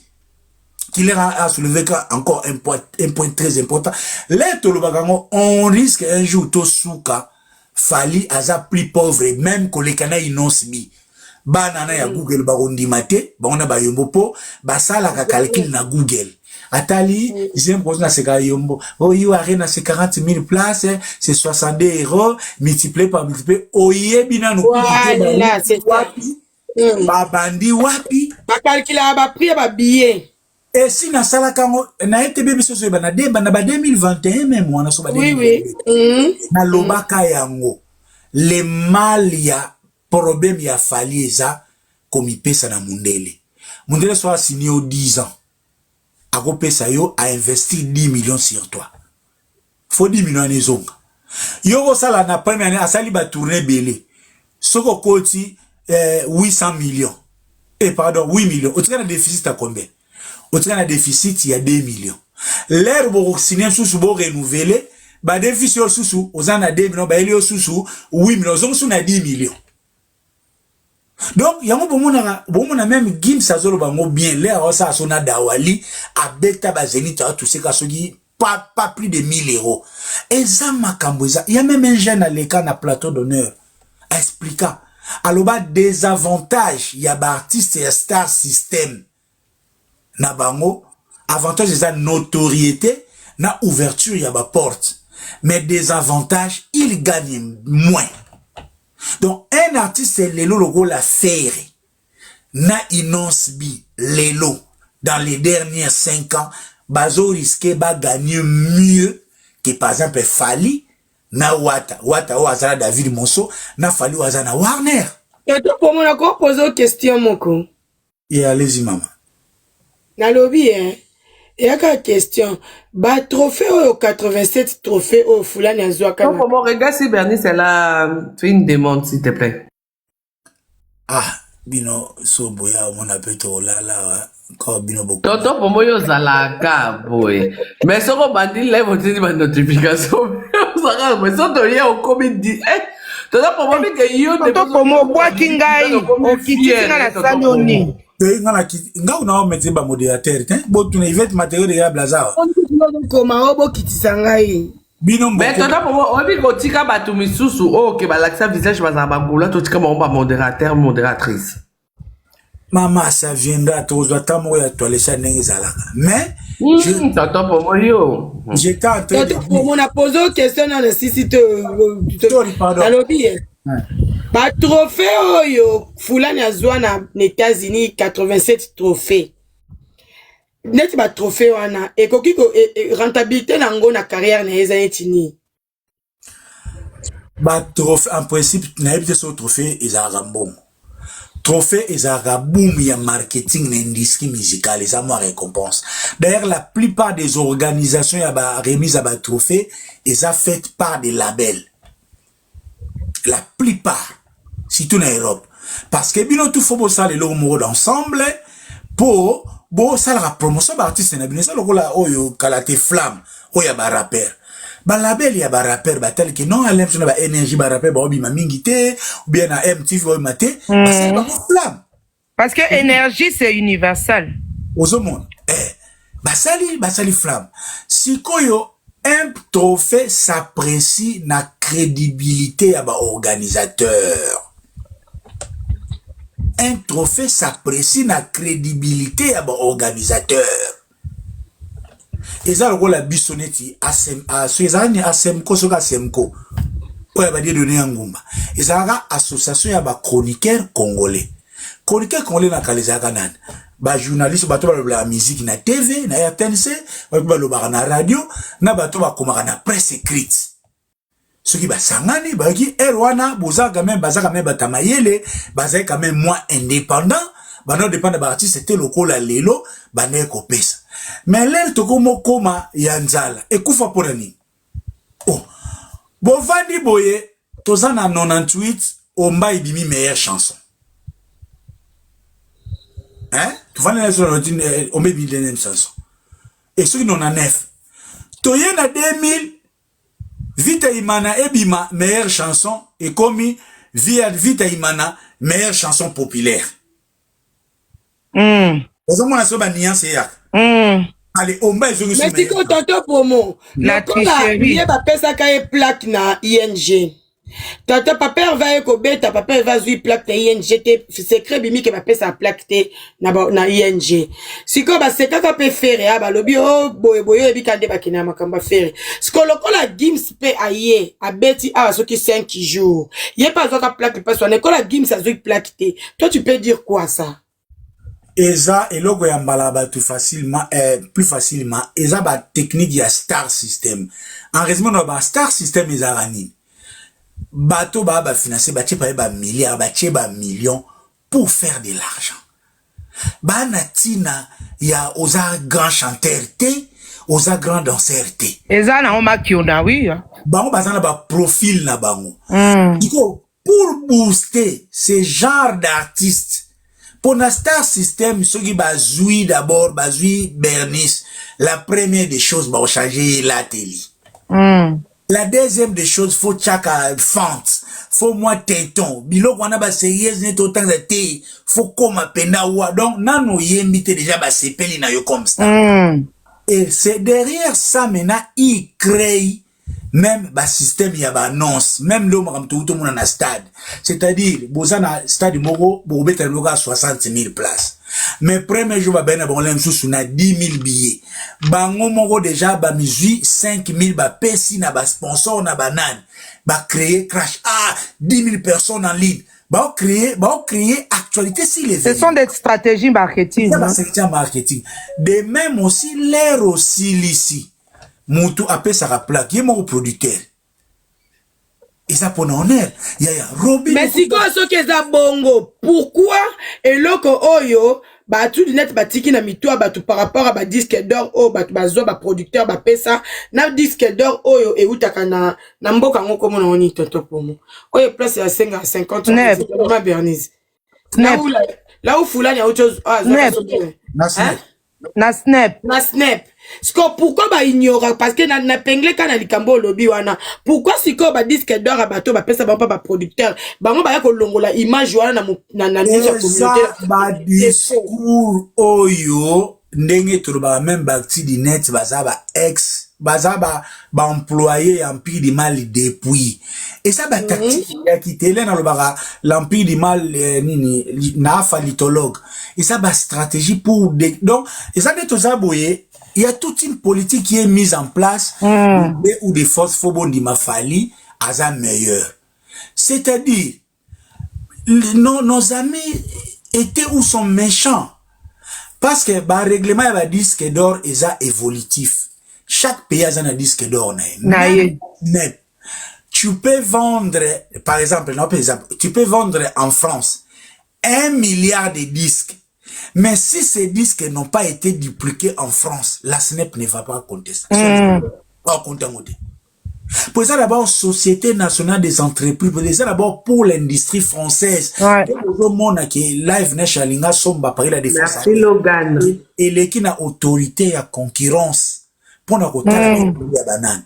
Killer a soulevé encore un point très important. Là, on risque un jour, tout souka, Fali, aza plus pauvre, même que les Canadiens inonsbi. Banana ya Google, barondi mate, on a bayombo, basala ka calcul na Google. Atali, j'aime poser na seka yombo. Oh, you arena c'est 40 000 places, c'est 62 €, multiplié par multiplié. Oh, bina nous.
Voilà, c'est ça.
Babandi wapi.
Ba calcula ba prix ba billet.
Et si na sala kango na été bébé so so na 2021 même wana so ba
oui oui
na lobaka yango le mal ya problème ya Fali eza komi pesa na mundele so assigné au 10 ans ako pesa yo a investi 10 millions sur toi faut 10 millions nezonga yo sala na première année asali ba tourner belé soko koti 800 millions et pardon 8 millions au tika na déficit à combien? Au tika na déficit il y a 2 millions. L'air bo signer sous bo renouveler ba déficit sous ozana 2 millions ba elio sous 8 millions zongo sous na 10 millions. Donc yango bomona même Gim Sazolo bango bien l'air ça sona dawali abeta ba zenita tout ce ka soki pas plus de 1000 €. Et ça makambo ça il y a même un jeune à l'écart na plateau d'honneur à expliquer aloba des avantages il y a ba artiste et star system na bango avantage c'est la notoriété na ouverture il y a ba porte mais des avantages il gagne moins. Donc un artiste c'est lelo logo la faire na inonsbi lelo dans les derniers 5 ans bazo risqué ba gagner mieux que par exemple Fali na Wata o azala David Monso na Fali o azala Warner.
Et toi pour moi encore poser une question moko.
Et allez-y maman.
Na lobby hein. Il y a une question. Bah trophée au 87 trophée au Fulani Azouaka.
Non, pour moi, regarde si Bernie c'est là, fais une demande s'il te plaît.
Ah, bino so boya mon appétit là ko bino beaucoup.
Tonton pour moi yo zalaka boy. Mais ce qu'on bandi lève au titre de notification. Ça mais ça te lien au comédie. Tonton pour moi que yo
tonton pour moi bois kingai au kitina la saloni.
Nga una mettre ba modérateur hein bo tu ne vête matériel de la blaza.
Comment obo kitisangai.
Bino
Mais
mboko.
tonton pour moi, on dit qu'on tika batou misusu, oh, que l'accent visage va zabagoula, tu tika mon modérateur, modératrice.
Maman, ça viendra, tous attends ya toile ça n'est zalaka. Mais
Tonton pour moi, yo.
j'étais en train de
Pour mon a posé une question dans le site
Sorry, pardon.
dans lobby. Ba trophée oyo fulani azwa na États-Unis 87 trophées. Net ba trophée wana ekoki ko rentabilité nango na carrière na ezayetini.
Bah, trophée, en principe, n'habite ce trophée, ils ont bon. Trophée, ils ont boom, il y a marketing, l'industrie musicale, ils ont récompense. D'ailleurs, la plupart des organisations, il y a remise à trophée, ils ont fait par des labels. La plupart, surtout en Europe. Parce que, bien, tout faut ça, les logo d'ensemble, pour, bon, ça, la promotion d'artistes, ça, le rôle, oh, yo, kalate flamme, oh, y a ba rappeur. Ba label ya ba rapper ba tel que non à l'impression ba énergie ba rapper ba obi ma mingité ou bien à MTV ou maté parce que ba flamme
Parce que énergie, c'est universel.
aux hommes ba sali flamme si koyo un trophée s'apprécie na crédibilité à ba organisateur. Un trophée s'apprécie na crédibilité à ba organisateur. Eza rôle la bisoneti asemko soka asemko oya ba donné ngumba eza association ya ba chroniqueur congolais na kaleza kanan ba journaliste bato ba la musique na TV na RTNC ba lo na radio na bato ba komaka na presse écrite ceux qui ba sangani ba ki erwana boza quand même batamayele baza quand même moins indépendant ba non dépend de artiste c'était lokola lelo ba ne ko pesa. Mais l'air to komo koma yanzala ekufa pona ni oh bovandi boye tozana 98 omba ibimi meilleure chanson hein tu vas na sur omba ibimi meilleure chanson et ceux qui n'en a 9 toye na 2000 Vita Imana ebima meilleure chanson et komi Vita Imana meilleure chanson populaire Aux hommes, on a ce nuance ya. Allez, on va jouer sur.
Mais si qu'on t'entend pour moi,
la tricherie.
Il y a pas ça quand il plaque na ING. Tata papa va ekobe, ta papa va jouer plaque na ING, secret bimi que papa sa plaque na ING. Si ko ba c'est kaka pe faire ba lobi oh boye ebi kande ba kina makamba faire. Sko lokola Gims pe aye, abeti a soki 5 jours. Yé pas zoka plaque pas so nekola Gims a jouer plaque te. Toi tu peux dire quoi ça?
Eza et logo ya mbalaba tout facilement plus facilement eza ba technique ya star system en résumé no ba star system eza rani bato ba financer ba tchepa ba milliards ba tcheba millions pour faire de l'argent ba natina ya oza grand chanteur te oza grand danseur te
Eza na oma kiona oui.
bango bazana ba profil na bango diko pour booster ce genre d'artistes. Pour la star system, ceux qui bazouillent d'abord, bazouillent Bernice, la première des choses, va changer la télé. La deuxième des choses, faut chaka fente, faut moi téton, bilo wana ba sérieuse net autant de thé, faut comme pena wa, donc nano yembite déjà ba sepeli na yo comme ça. Et c'est derrière ça maintenant, il crée même ba système ya ba annonce même le makam tout monde na stade c'est-à-dire bozana stade moko bo beta loka 60 000 places mais premier jour ba bena bon lem sous na 10 000 billets bango moko déjà ba misui 5 000 ba pesi na ba sponsor na banane ba créer crash 10 000 personnes en ligne ba créer actualité si les
Ce sont des stratégies marketing.
C'est marketing de même aussi l'air aussi ici. Moutou appelle sa plaque, il est mon producteur. Et ça pour honneur. Robin.
Mais si quoi ce que ça bongo, pourquoi et loko oyo ba tout net ba tiki na mitoa ba tout par rapport à ba disque d'or o ba zo ba producteur ba pesa na disque d'or oyo e utaka na mboka ngoko mona oni toto pour moi. Oyo place ya 50 c'est pas Bernice. Là où fulani a autre chose
Na snap.
Siko pourquoi ba ignore parce que na pengle kana likambo lobby wana pourquoi siko ba disque d'or abato ba pesa ba producteur bango ba ya ko longola image wana na
communauté ba discours oyo ndenge to ba même bakti di net ba za ba ex baza ba employé empire du mal depuis et ça ba tactique ya kitele na lobaka l'empire du mal nini na phalitologue et ça ba stratégie pour donc et ça tout ça boye il y a toute une politique qui est mise en place où des forces fobondi mafali aza meilleur c'est-à-dire nos amis étaient ou sont méchants parce que le règlement y a disque d'or et ça évolutif. Chaque pays a un disque d'or. Tu peux vendre, par exemple, tu peux vendre en France 1 milliard de disques. Mais si ces disques n'ont pas été dupliqués en France, la SNEP ne va pas compter ça. Pas compter. Pour ça d'abord, Société nationale des entreprises, pour ça d'abord pour l'industrie française. Tout le monde qui live nationalinga somba par la défense.
Merci Logan.
Et les qui n'a autorité à concurrence pour na côté la banane.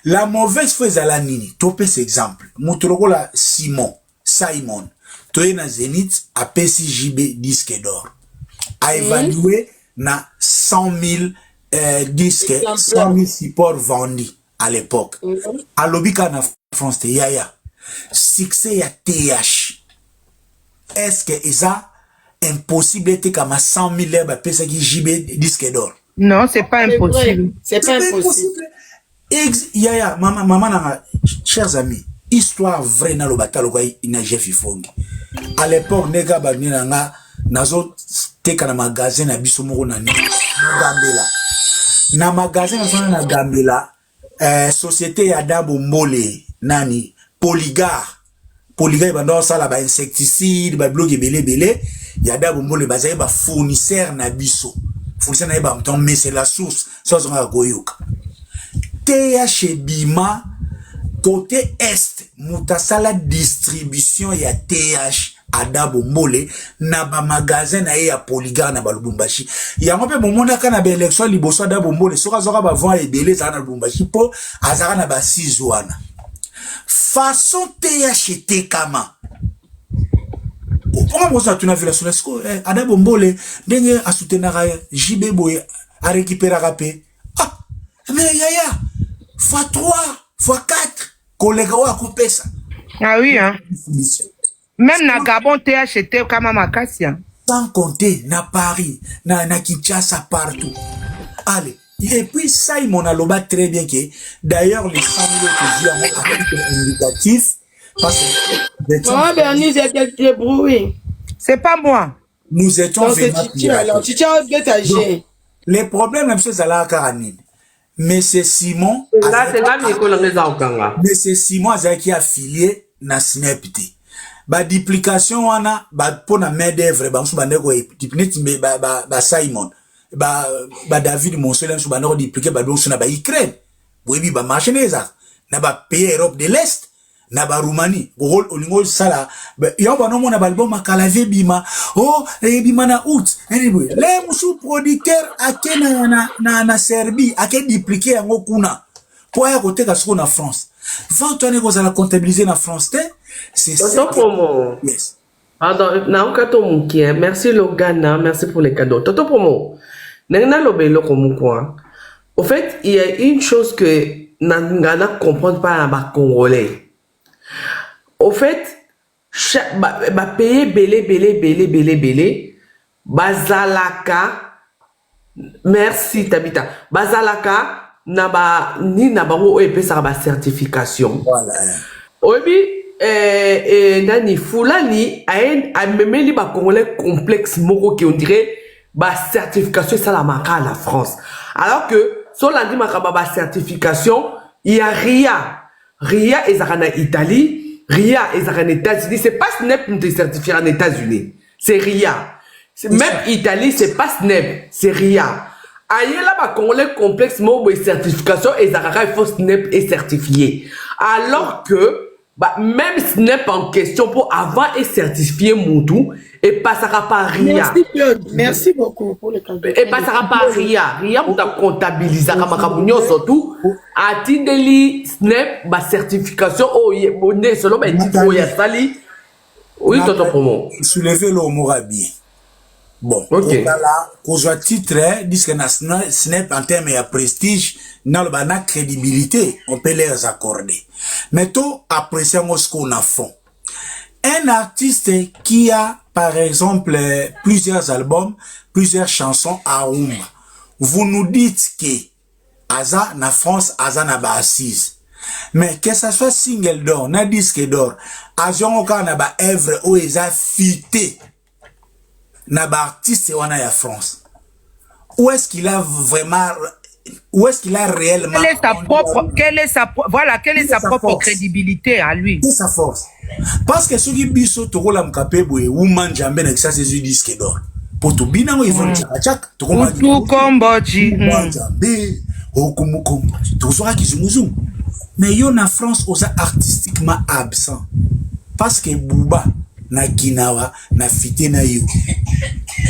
La mauvaise chose à la nini. Topé cet exemple. Moutroko la Simon, toye na Zénith a PCJB disque d'or. A évalué na 100 000 disques, 100 000 supports vendus. À l'époque, à l'obika na France, yaya, succès ya TH. Est-ce que ça impossible de comme 100 000 lèvres pesa qui JB disque d'or?
Non, c'est pas impossible.
C'est pas impossible.
Yaya, maman, chers amis, histoire vraie na lobata lokai ina Jeff Fongi. À l'époque, nega banina nga nazo teka na magasin na biso moko na ni Gambela. Na magasin na Gambela. Société ya Dabo Mbole nani Polygar bando sala ba insecticide ba bloque belé ya Dabo Mbole bazaye ba fournisseur na biso fournisseur na ba mton mais c'est la source ça zonga goyoka TH Bima côté est mutasala distribution ya TH Adabo Mbole na ba magasin na ya Polygar na ba Lubumbashi ya ngope momona kana ba élection liboso Adabo Mbole soka zoka ba vent ebele za na Lubumbashi po azaka na ba sizwana façon THT kama on mosa tuna vila sur l'esco Adabo Mbole ndenge a soutenaka JB Boye a récupérer rapé mais yaya x3 x4 collègue wa kopesa
Ah oui hein. Même na Gabon THT comme Makassia.
Sans compter na Paris, na Kinshasa partout. Allez. Et puis ça, il m'en a loba très bien que d'ailleurs les 100 000 que j'ai indicatif parce que
Bernice est débrouillé.
C'est pas moi.
Nous étions
vraiment piratés.
Les problèmes même c'est la caranine. Mais c'est Simon.
Là c'est là
mais c'est Simon qui a affilié na SNEPT. Ba duplication wana ba pona main d'œuvre ba msuba ndeko tipineti ba Simon ba David Monsole msuba ndeko dupliquer ba donso na ba Ukraine boyebi ba marché neza na ba pays Europe de l'Est na ba Roumanie gol olingo sala yo ba no mona ba album makalavé bima bima na août anyway les musu producteur akena na Serbie ake dupliquer yango kuna pour ya côté ka soko na France vente on est qu'on a comptabiliser na France c'est ça.
Yes. Pardon, merci Logana, merci pour les cadeaux. Toto Promo, au fait, il y a une chose que Nangana comprend pas à Congolais. Au fait, payer belé, bazalaka, merci Tabita, bazalaka, ni nabaro et sa certification.
Voilà.
Oui, nani Fulani a memeli ba congolais complexe moko qui on dirait ba certification ça la marque à la France. Alors que sur la dit makaba ba certification, il y a RIA est en Italie, RIA est en États-Unis, c'est pas SNEP qui te certifier en États-Unis, c'est RIA. Même Italie, c'est pas SNEP, c'est RIA. Aïe là ba congolais complexe moko certification et Zara il faut SNEP est certifié. Alors que même SNEP en question pour avoir et certifié Moutou et passera par RIA.
Merci Claude, merci beaucoup pour le cadeau.
Et passera par RIA. RIA pour comptabiliser comme Kabunyo surtout. A Tindeli SNEP ba certification oh bonne selon ben dit oh ya sali. Oui toto promo.
Soulever le Morabi. Bon,
Ok.
là, qu'on titre, disque national, ce n'est pas en termes de prestige, dans le bana crédibilité, on peut les accorder. Mais tout, apprécier ce qu'on a fait. Un artiste qui a, par exemple, plusieurs albums, plusieurs chansons à Ouma, vous nous dites que, Aza, na France, Aza na ba assise. Mais que ça soit single d'or, na disque d'or, Azion oka na ba œuvre ou eza fité, na ba artiste wana ya France. Où est-ce qu'il a vraiment, où est-ce qu'il a réellement...
Quelle est sa propre crédibilité à lui?
C'est sa force. Parce que ceux qui biso toko la mkapebo e woman jambe na kisa sezu disque d'or. Pour tout bina ngo yvonne chak toko ma
tout komboji
jambe okumukombo toko soka kizunguzungu. Mais yo na France osa artistiquement absent. Parce que Bouba na Ginawa na fité na yo.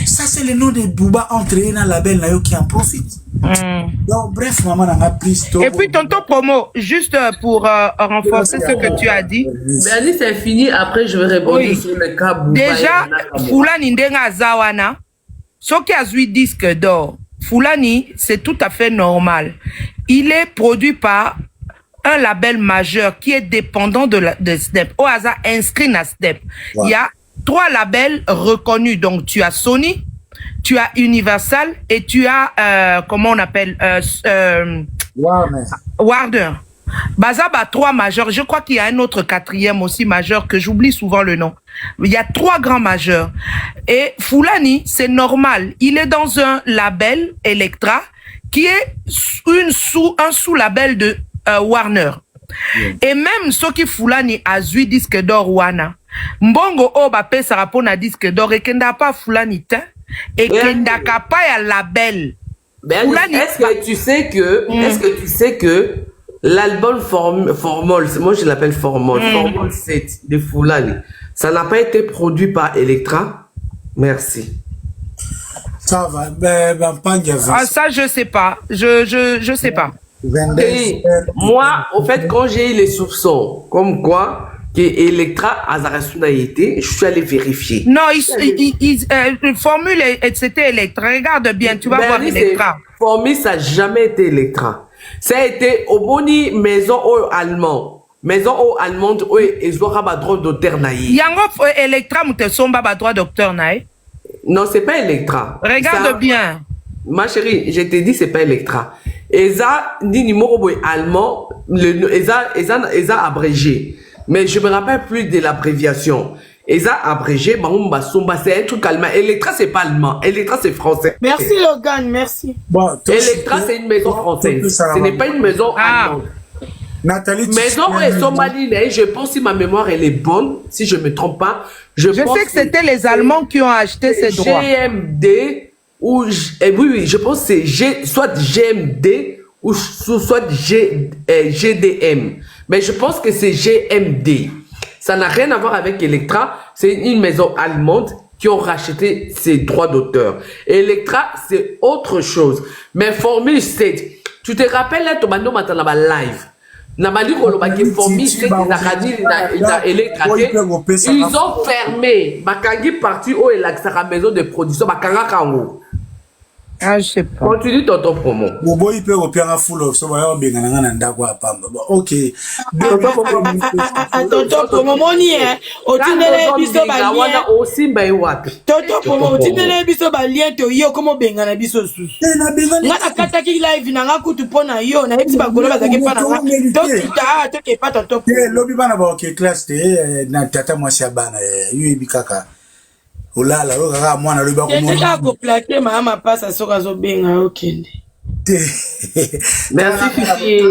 Ça c'est le nom de Bouba entré dans la label na yo qui en profite. Donc bref, maman n'a pris.
Et puis tonton Promo, juste pour renforcer ce que tu as dit.
Bernie, c'est fini. Après, je vais répondre sur le cas Bouba.
Déjà, Fulani Ndenga Zawana, ce qui a 8 disques d'or, Fulani, c'est tout à fait normal. Il est produit par un label majeur qui est dépendant de SNEP. Au hasard, inscrit à SNEP. Ouais. Il y a 3 labels reconnus. Donc, tu as Sony, tu as Universal et tu as, comment on appelle, Warner. Bazaba 3 majeurs. Je crois qu'il y a un autre 4e aussi majeur que j'oublie souvent le nom. Il y a 3 grands majeurs. Et Fulani, c'est normal. Il est dans un label Elektra qui est un sous-label de Warner. Et même ceux qui Fulani a 8 disques d'or Wana. Mbongo Oba pesa rapona disque d'or et kenda pas Fulani ta et kenda kapa ya label.
Est-ce que tu sais que l'album Formol, moi je l'appelle Formol, Formol 7 de Fulani, ça n'a pas été produit par Elektra? Merci.
Ça va,
ça je sais pas, je sais pas.
Et moi, au fait, quand j'ai eu les soupçons, comme quoi que Elektra a été, je suis allé vérifier.
Non, formule c'était Elektra. Regarde bien, tu vas voir Elektra.
Formule, ça n'a jamais été Elektra. Ça a été au boni maison allemand. Maison allemande, ils ont pas droit d'auteur naïe.
Yango Elektra, mute somba ba droit d'auteur naïe.
Non, c'est pas Elektra.
Regarde bien.
Ma chérie, je te dis, c'est pas Elektra. Eza, ni numéro allemand, Eza abrégé. Mais je me rappelle plus de l'abréviation. Eza abrégé, c'est un truc allemand. Elektra, c'est pas allemand. Elektra, c'est français.
Merci Logan, merci.
Bon,
Elektra, c'est une maison française. Ce n'est pas une maison allemande.
Nathalie,
maison et Somalie, je pense si ma mémoire elle est bonne, si je me trompe pas. Je
sais que c'était les Allemands qui ont acheté ces droits.
GMD ou oui, je pense que c'est soit GMD ou soit GDM. Mais je pense que c'est GMD. Ça n'a rien à voir avec Elektra. C'est une maison allemande qui ont racheté ses droits d'auteur. Elektra, c'est autre chose. Mais Formule 7, tu te rappelles là, Tomando Matanaba live. Namali Kolobaki Formule 7, ils ont fermé. Bakangi parti où est la maison de production. Bakanga Kango.
Ah, je sais pas.
Continue ton promo.
Bobo, il peut reprendre un full of, ça va bien ok.
Tonton promo moni otindele biso ba lien.
Aussi ba wapi.
Tonton promo otindele biso ba lien to yo komo benga na biso susu. Ngana kata ki live na ngakutu pona yo na ebisi ba golo bazake pa na to kita to ke pa tonton.
Lobi bana ba ok class te na tata mwasi abana yo ebikaka. Olala loka mwana loba ko
mo ko plaquer mama passa soka zo benga okende.
Merci Fifi.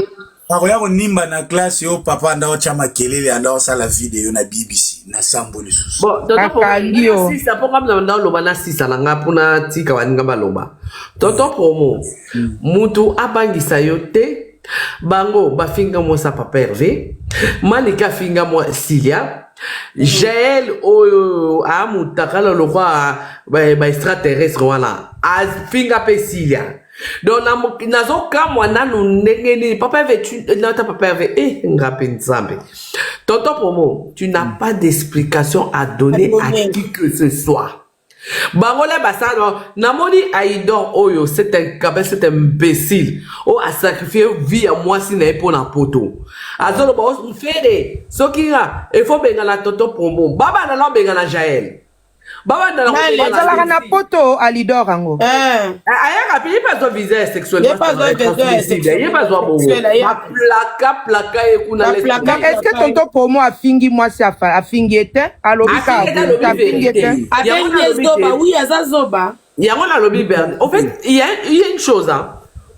Akoya ko nimba na classe yo papa nda ochama kelele anda osala video na BBC na sambo lisusu.
Bon, tonton si ça pour comme dans loba na sisa na nga puna tika waninga baloba. Tonton promo. Mutu abangisa yo te. Bango bafinga mo sa papa Hervé. Malika finga mo Silia. Jaël amutakala le roi ba extraterrestre wala afinga pesilia donc nazo kamwa nanu ndengeni papa vetu nata papa ve ngapi nzambe tonton promo tu n'as pas d'explication à donner à qui que ce soit Bangola basano namoni Aïdor Oyo c'est un imbécile oh a sacrifié vie à moi si n'est pas na poto azolo ba on fait sokinga il faut benga la toto pombo baba na lo benga na Jaël baba na
la na poto Alidor ango
aya il pas besoin viser sexuellement il pas besoin plaka et kuna
est-ce que tonton Pomo a fingi moi si a fingi était alobika a fingi était
oui azazoba
yango na lobi Bernie en fait il y a une chose hein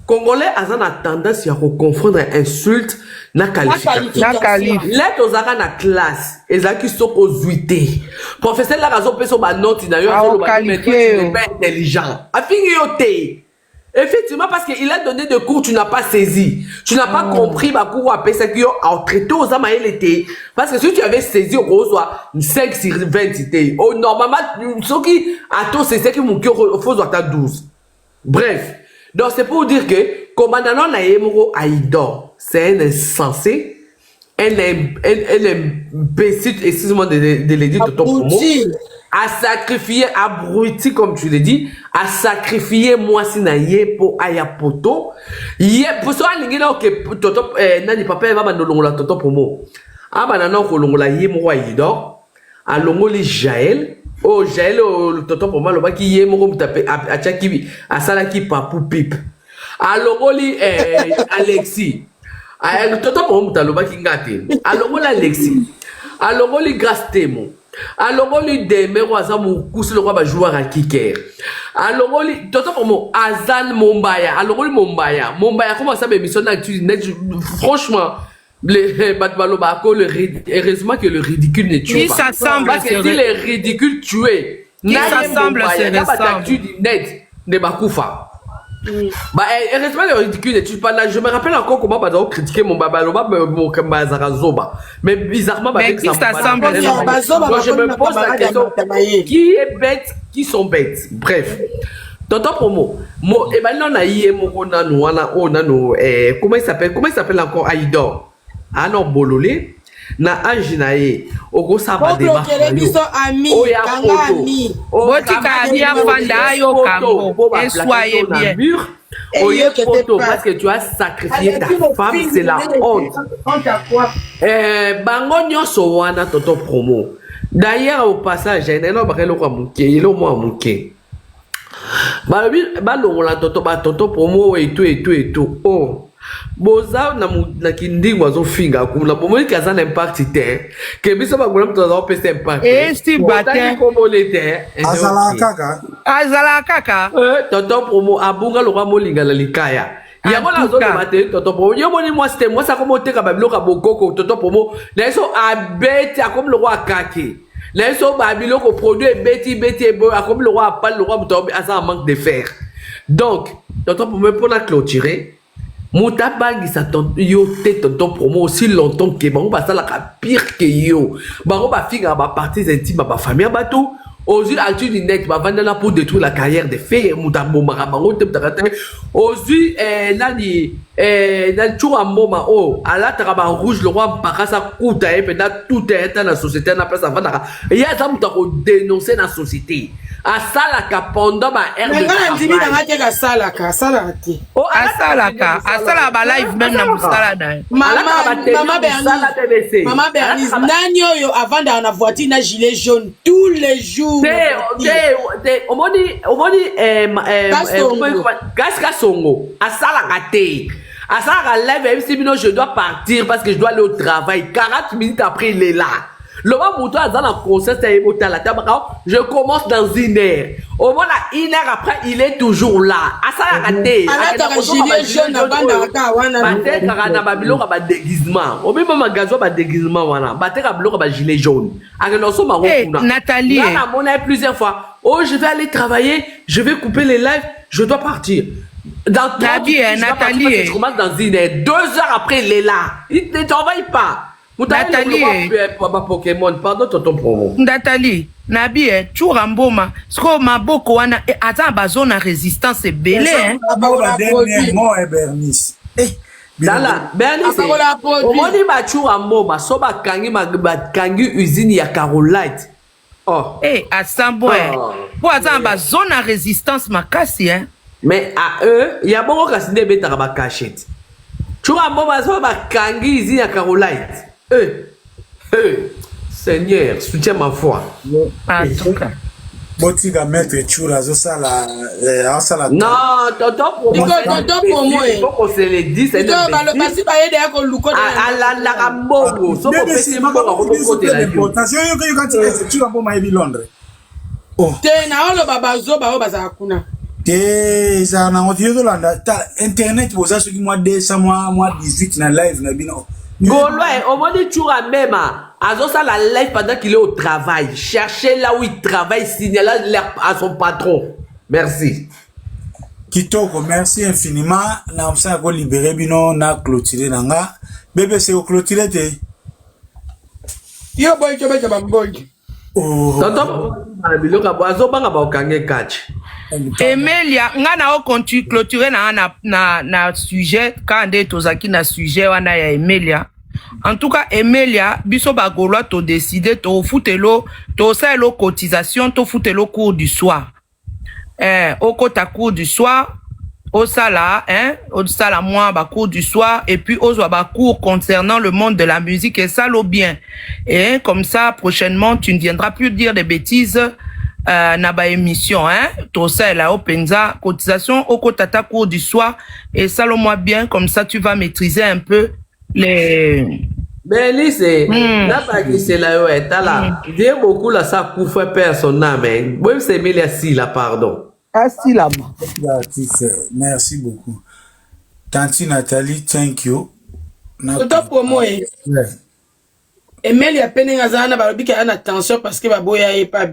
Congolais a tendance à confondre insulte na qualification. Let ozaka na classe, ezaki soko zuité. Professeur la raison peso ba note na yo azolo ba mettre pas intelligent. Afingi yote. Effectivement parce qu'il a donné des cours tu n'as pas saisi. Tu n'as pas compris ba cours après ça qui a traité aux amaelete parce que si tu avais saisi au reçoit 5 sur 20 oh normalement ce qui a tout c'est qui mon cœur faut soit 12. Bref. Donc c'est pour dire que commandant Naemoro Aïdor, c'est un insensé, elle est imbécile, excuse-moi de le dire de ton promo, à sacrifier, abruti comme tu l'as dit, à sacrifier moi si naïe pour Ayapoto. Pour ça, il y a que toto nani papa va mandolongo la toto promo. Ah bah non kolongo la Yemoro Aïdor, à longo les Jaël. Oh, j'ai le toto pour moi, le bas qui est mon tapé à Tchaki, à Salaki Papou Pip. Alors, Alexis. Le toto pour moi, le bas qui gâte. Alors, Alexis. Alors, grâce témoin. Alors, demain, on va coucher le roi joueur à Kiker. Alors, toto pour moi, Azan Mombaya. Alors, Mombaya, comment ça, mission d'actu, franchement. Heureusement que le ridicule ne tue pas. Parce que si le ridicule tué,
qui s'assemble
heureusement le ridicule ne tue pas. Là, je me rappelle encore comment on critiqué mon babaloba, mon Zarazoba. Mais bizarrement,
qui s'assemble,
je me pose la question qui est bête, qui sont bêtes. Bref. Tonton promo, et maintenant on a eu comment il s'appelle encore Aïdor. Ah non, bololé na anjinae oko saba débat
o ya ami
botika dia fanda yo kambo et soyez bien
o ya photo parce que tu as sacrifié ta femme, c'est la honte. Bango nyonso wana toto promo. D'ailleurs au passage neno bakelo kwa muke ilo mo muke balongo la toto promo et tout oh boza na kindingo azofinga kumla bomoni kaza na impact te ke biso bagula mto za opesa impact
esti batin
komo lete
azala kaka
toto promo abunga lokwa molinga la likaya yango la zone bate toto promo yo boni moi c'était moi ça comme oteka babiloka bokoko toto promo na eso abeti akom lokwa kake na eso babiloko produit beti akom lokwa pas lokwa mto asa manque de fer. Donc toto promo pour la clôturer Moutabangi sa yo te tonton promo aussi longtemps que bango ba sala ka pire que yo bango ba finga ba parties intimes ba famille bato aujourd'hui actu du net ba vandana pour détruire la carrière de filles mutabo bango te takate aujourd'hui nani dans chura mboma oh ala taraba rouge le roi pakasa kuta et pendant tout est dans la société na place avanda ya ça mutako dénoncer na société asalaka pendant ba ère de
asala ba live même na musala na
maman Bernice nani oyo avant dans la voiture na gilet jaune tous les jours
omoni Gaska Songo asalaka te asalaka live si bino je dois partir parce que je dois aller au travail 40 minutes après il est là. Le moment où tu as dans la concert, je commence dans 1 heure. Au moins, 1 heure après, il est toujours là. À ça, il a raté.
Nathalie.
Plusieurs fois. Oh, je vais aller travailler. Je vais couper les lives. Je dois partir. Dans
Nathalie.
Je commence dans 1 heure. 2 heures après, il est là. Il ne travaille pas.
Nathalie,
Pokémon, pardon, tonton promo.
Nathalie, Nabi, Chouramboma, Sko Maboko, wana, attends, bazona résistance est belé, hein.
Bernice.
Dala, Bernice, au moment où Chouramboma, Soba Kangi, Kangi, usine, ya Carolite. Oh.
Eh, à Sambo,
Oh.
pour avoir zone à résistance, ma casse, hein.
Mais à eux, il y a beaucoup de gens qui ont cachette. Tu vois, moi, je suis kangi ici à Carolite. Seigneur, soutiens ma foi.
En tout cas.
Botika maître Chura, ça la,
Non, tonton pour moi.
Tonton pour moi.
Il faut qu'on se le dise. C'est
le passé par yé derrière qu'on louco.
la Rambo. So
bébé, c'est ma
côté la
l'importance. Yo, quand tu vas pour Maïbi Londres. Oh.
Te na olo babazo ba obaza kuna.
Te, ça na on dit Yolanda, internet, vous avez ce qui moi 200 moi 18 na live na bino.
Gaulois, au moins de toujours même, à ça la live pendant qu'il est au travail. Cherchez là où il travaille, signalez à son patron. Merci.
Kitoko, merci infiniment. Na amsa ko libérer bino na clôturer nanga. Bébé c'est au clôturer te.
Yo boy chobe choba boy.
Oh.
Tonton, biloka boazo banga ba okange catch.
Emilia, nga na o continue clôturer na sujet quand de tozaki na sujet wana ya Emilia. En tout cas, Emilia, biso ba Gaulois to décider to foutelo, to selo cotisation, to foutelo cours du soir. Au kota cours du soir, au sala, au sala moi ba cours du soir et puis au ba cours concernant le monde de la musique et ça l'au bien. Et comme ça prochainement tu ne viendras plus dire des bêtises. Na ba émission tout ça là au penza cotisation au kotata cours du soir et ça le moi bien comme ça tu vas maîtriser un peu les
Mais lycée là pas que c'est là ouais t'as là dire beaucoup là ça pour faire personne mais même c'est Emilia si là pardon
assis là
merci beaucoup Tanti Nathalie thank you
Tonton pour moi. Emilia peninga zana ba bika ana attention parce que baboya est pas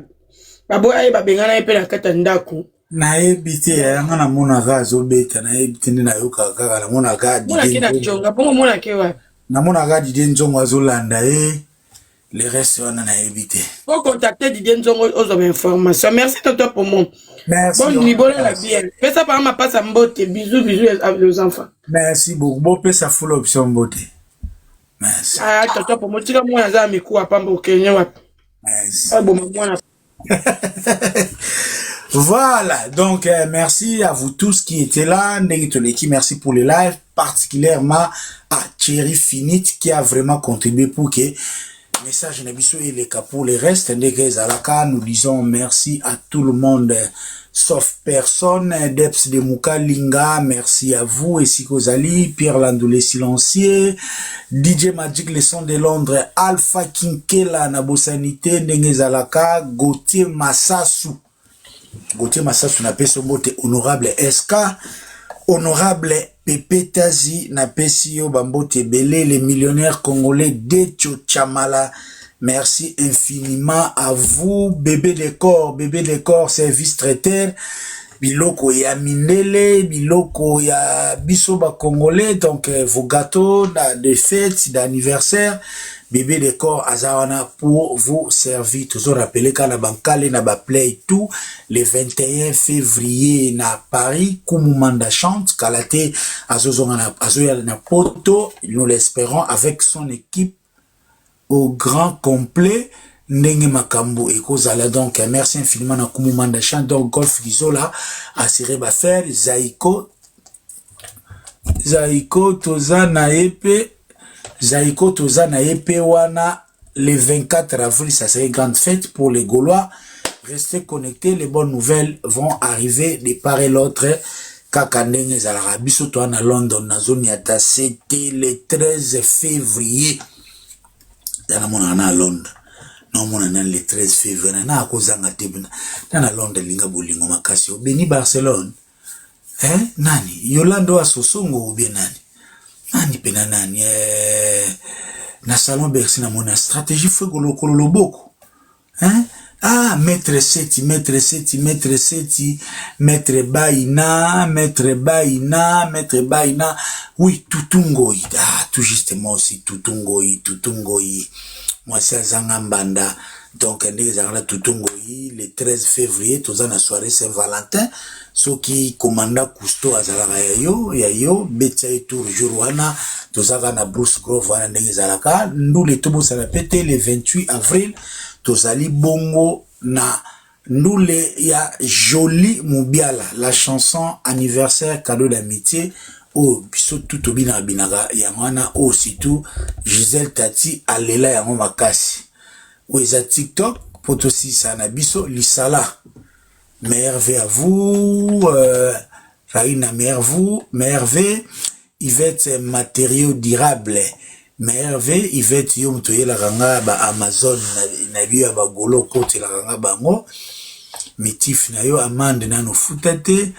baboya ba bengana epe na kata ndako.
Na ebite ya ngana mona ga zobeta na ebite na yoka kaka na mona ga
Mona kina chonga pongo mona kewa.
na mona ga dide nzongo azolanda le reste wana na ebite.
Faut contacter Didier Nzongo aux informations. Merci tonton pour moi.
Merci.
Bon niveau la bien. Fais ça par ma passe à mbote. Bisous aux enfants.
Merci beaucoup. Bon pe sa full option beauté. Merci.
Ah tonton pour moi tika moi za miku apamba au Kenya wapi.
Merci.
Ah bon moi na
Voilà, donc merci à vous tous qui étaient là. Negitoleki, merci pour les lives, particulièrement à Thierry Finit qui a vraiment contribué pour que le message n'abisso et les cas pour les restes. Nous disons merci à tout le monde, sauf personne. Deps de Mukalinga, merci à vous, et Sikozali, Pierre Landoulé Silencieux, DJ Magic, le son de Londres, Alpha Kinkela, Nabosanité, Nengezalaka, Gauthier Massassou. Gauthier Massassou na peso mbote honorable SK, honorable Pepe Tazi na pesio bambote belé, les millionnaires congolais Decho Chamala. Merci infiniment à vous, bébé décor, service traiteur, biloko ya Mindele, biloko ya bisoba congolais, donc vos gâteaux de fête, d'anniversaire. Bébé décor azawana pour vous servir. Toujours rappelé qu'à la bancale na ba play tout le 21 février na Paris, Koumoumanda chante, Kalate azoya na poto, nous l'espérons avec son équipe au grand complet. Ndenge makambo et kozala donc merci infiniment na Koumoumanda chante donc golf gizola assuré ba faire Zaiko toza na épée Zaiko toza na épée wana le 24 avril, ça serait une grande fête pour les Gaulois. Restez connectés, les bonnes nouvelles vont arriver de part et l'autre. Kakandenge zalara biso to na London na zone yata, c'était le 13 février. Dana mona na London. Non mona na le 13 février na akozanga tebna. Na London linga bolingo makasi obeni Barcelone. Nani Yolando asosongo obie nani? Nani pena nani na salon Bercy na mona stratégie fwe kololo boko maître seti maître baina oui tutungoi tout justement aussi tutungoi moi c'est zanga mbanda donc ndezanga tutungoi le 13 février toza na soirée Saint-Valentin. So qui commanda Cousteau azalaka yayo betia tour jour wana tozaka na Bruce Grove wana ndenge zalaka ndu le tobo sala pété le 28 avril tozali bongo na Ndoule ya Jolie Moubiala, la chanson anniversaire cadeau d'amitié au biso tout obina binaga yangwana aussi Gisèle Tati alela yango makasi. Ou eza TikTok potosi sana biso lisala. Merveille à vous, Raina Merveille, Yvette matériaux durables. Merveille, Yvette yo mtoye la ranga ba Amazon na biyo ba golo kote la ranga bango. Mitif na yo amande nano futate.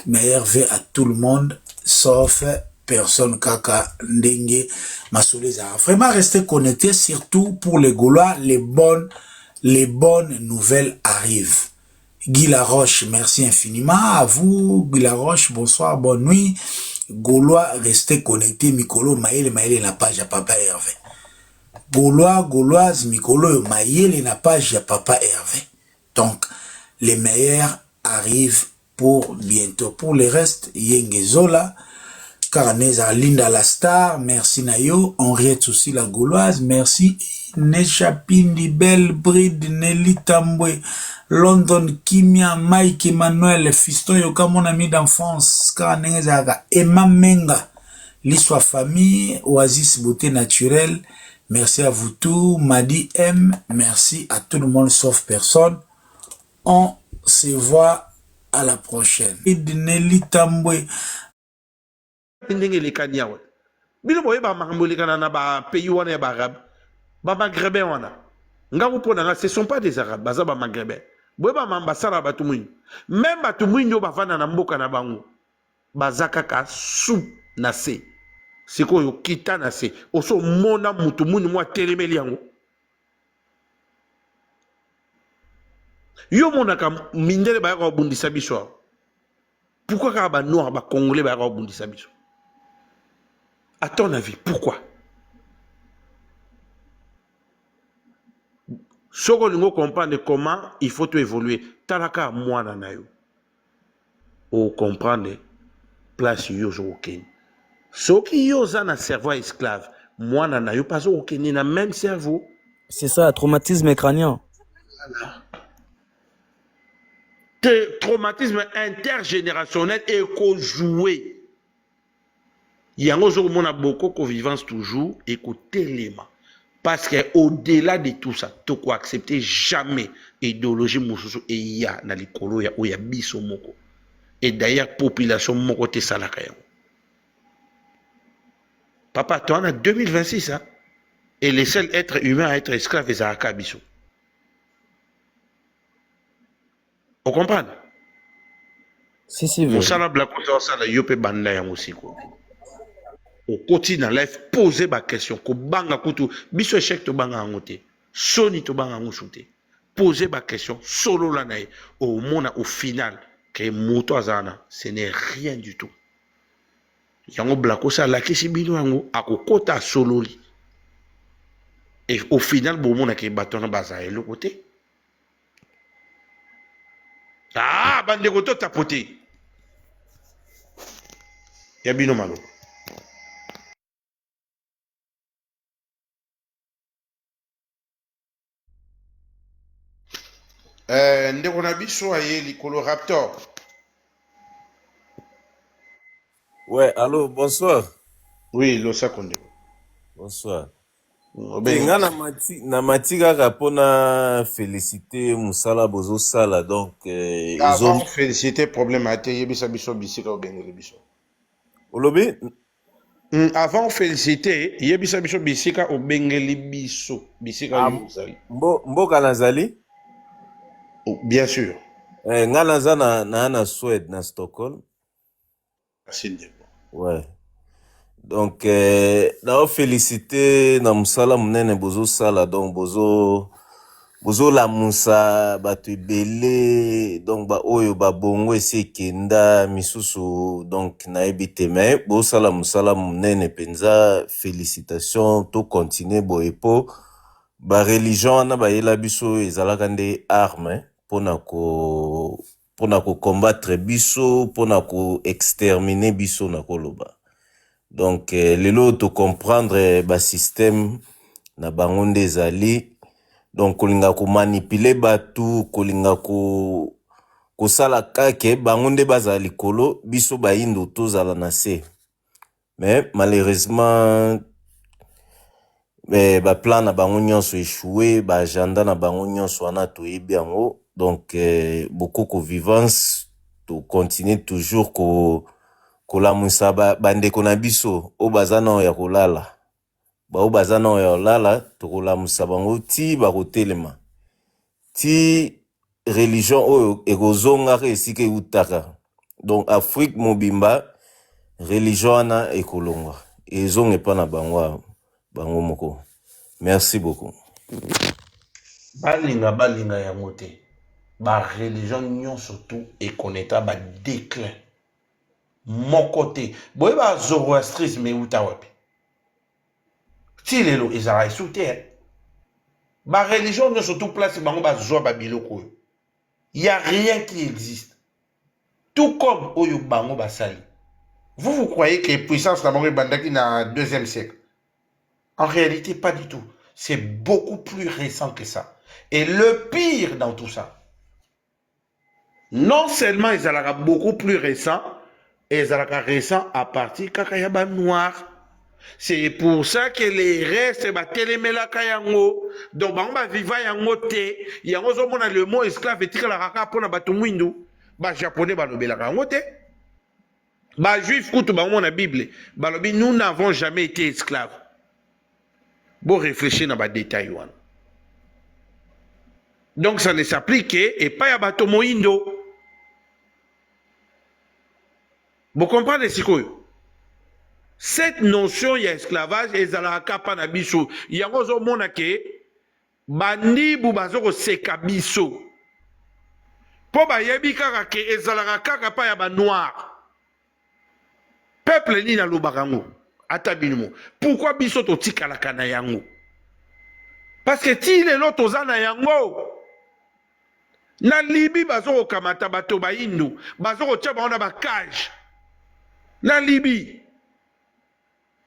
Merveille à tout le monde sauf personne kaka ndenge masoleza. Vraiment restez connectés surtout pour les Gaulois, les bonnes nouvelles arrivent. Guy Laroche, merci infiniment. À vous, Guy Laroche, bonsoir, bonne nuit. Gaulois, restez connectés. Mikolo, Maël, la page à Papa Hervé. Gaulois, Gauloise, Mikolo, Maël, la page à Papa Hervé. Donc, les meilleurs arrivent pour bientôt. Pour le reste, Yengezola, Karaneza, Linda la Star, merci Nayo. Henriette aussi la Gauloise, merci. Nechapindi, Belle Bride, Nelly Tambwe, London Kimia, Mike Emmanuel, Fiston Yoka, mon ami d'enfance, Karaneza, Emma Menga, l'histoire famille, Oasis Beauté Naturelle, merci à vous tous, Madi M, merci à tout le monde sauf personne. On se voit à la prochaine. Nelly Tambwe.
Bilo boye ba makambo na ba pays wana ba arabe ba maghrébin wana ngabu pona nga ce sont pas des arabes baza ba maghrébin boye ba mambasara ba tumuini même ba tumuini ba vana na mboka na bango bazaka ka sou na se siko yo kita na se oso mona mutu muni mwa telemeli yango yo mona ka mindele ba ko bundisa biso pourquoi ka ba noir ba congolais ba ko bundisa biso. À ton avis, pourquoi? Ce que nous comprenons comment il faut évoluer. Talaka moi nanayo. Ou comprendre place yo aucun. Ce qui yo na cerveau esclave, moi nanayo pas aucun na même cerveau.
C'est ça, traumatisme crânien.
Voilà. Traumatisme intergénérationnel et co-joué. Il y a un beaucoup de vivance toujours et côté l'élément. Parce qu'au-delà de tout ça, tu peux accepter jamais idéologie moussou et il y a dans les colos où il y a biso moko. Et d'ailleurs, population moko te salaka. Papa, toi, on a 2026, hein? Et les seuls êtres humains à être esclaves, c'est à biso. Vous comprenez?
Si,
mon sala blako ça la yope banda ya aussi quoi. Au quotidien life poser ba question ko banga kutu biso échec to banga ngote soni to banga ngoute poser ba question solo la nae au mona au final que moto azana ce n'est rien du tout yango blako ça la kisi bino yango akokota solo li et au final bo mona ke batona baza le côté ah bande koto tapoter ya bino malo. Ndeko na biso aye likolo Raptor.
Ouais, allô, bonsoir.
Oui, losa konde.
Bonsoir.
Ben
Nga na mati kaka pona féliciter musala bozo sala donc ils
avant
ont
féliciter problème a été yebisa biso bisika obengeli biso.
Olobi
Avant féliciter yebisa biso bisika obengeli biso bisika yozali.
mboka nazali
Oh, bien sûr.
nga naza na Suède na Stockholm.
Merci.
Ouais. Donc na féliciter na musala munene bozo sala donc bozo la musa bato ebele donc ba oyo ba bongo esi kenda misusu donc na ebite mais bozo sala musala munene penza félicitations to continuer boye po ba religion na ba yela biso ezalaka nde arme pona ko combattre biso pona ko exterminer biso na koloba. Donc lelo to comprendre ba système na bango ndezali donc kolinga ko manipuler batu kolinga ko kosala kake bango nde bazala likolo biso bayindo tozala na se. Mais malheureusement plan na bango nyonso échoué, agenda na bango nyonso wana toyebi yango. Donc beaucoup ko vivance to continuer toujours ko lamusa bandeko na biso o bazana ya kolala. Ba o bazana ya kolala to ko lamusa bango ti ba kotelema. Ti religion oyo ekozonga esika utaka. Donc Afrique mobimba religion wana ekolongwa. Ezonge pa na bango moko. Merci beaucoup.
Balinga ya mote. Ba religion nyon surtout ekoneta ba déclin. Mon côté. Boye ba zoroastrisme uta wapi. Ti lelo ezara soute. Ba religion nyon surtout place bango ba zo ba biloko. Il y a rien qui existe. Tout comme oyo bango ba sali. Vous croyez que puissance la bandaki na 2e siècle? En réalité, pas du tout. C'est beaucoup plus récent que ça. Et le pire dans tout ça, non seulement ils sont beaucoup plus récents, ils sont récents à partir de Kakayaba Noir. C'est pour ça que les restes, télémela kayango, donc on va vivre yango te, yango zo mona le mot esclave etika la raka pona batu mwindu, ba japonais ba lobela yango te. Ba juif kutu ba mona Bible, ba lobi nous n'avons jamais été esclaves. Bon réfléchir dans les détails. Donc ça ne s'applique et pas à bateau moindo. Vous comprenez ce que cette notion d'esclavage est à la capa na biso. Il y a un monde qui bandi bubazoko seka biso. Po ba yebi kaka ke ezalaka kaka pa ya ba noir. Peuple ni na lobarango. Pourquoi biso to tika la kana yango? Parce que ti le loto zana yango. Na Libye bazoko kamata bato ba indu, bazoko tia ba ba cage. Na Libye,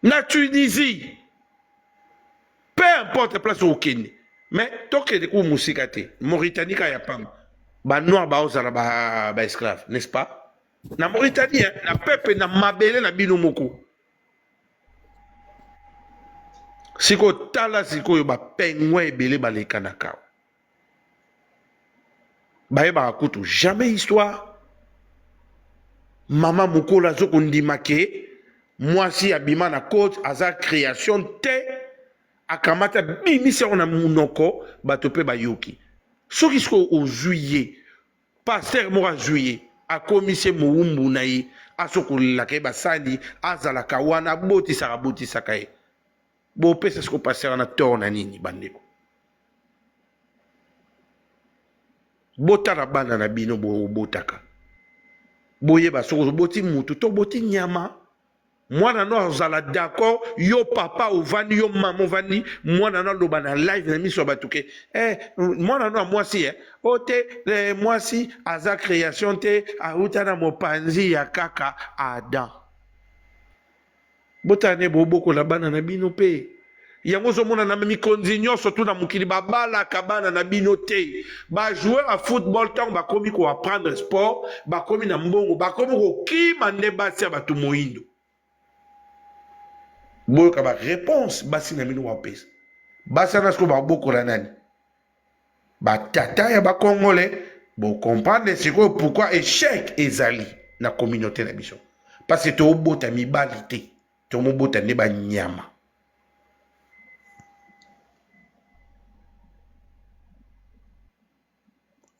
na Tunisie, peu importe place au Kenya. Mais toke de kou musikate, Mauritanie ka ya pam. Ba noir ba ozala ba esclave, n'est-ce pas? Na Mauritanie, na peuple na mabele na bino moko. Siko tala siko yo ba pengwe ebele ba leka na kao. Ba yeba akutu jamais histoire. Mama mukola zoko ndimake mwasi abima na côte aza création te akamata bimisa ona munoko batope ba yoki. Soki siko au juillet pasteur mora juillet a commisé muumbu na ye asoko la ke basali azala kawana boti saraboti sakaye. Bo pesa ce qu'on passe na torna nini bandeko. Botara bana na bino bo botaka. Boye ba soko boti mutu to boti nyama. Mwana no zala d'accord yo papa ovani yo maman ovani mwana no loba na live na miso batuke mwana no mwasi ote mwasi aza création te auta na mopanzi ya kaka Adam. Botane boboko la bana na bino pe. Yango zo mona na mikonzi nyonso tu na mukili babala kabana na bino te. Ba joueur à football tant ba komi ko apprendre sport, ba komi na mbongo, ba komi ko kima nde basi ba tu moindo. Boka ba réponse basi na bino wa pesa. Basi na sko ba boko la nani. Ba tata ya ba congolais, bo comprendre c'est quoi pourquoi échec ezali na communauté na biso. Parce que to bota mibalité. Tomo bota ne ba nyama.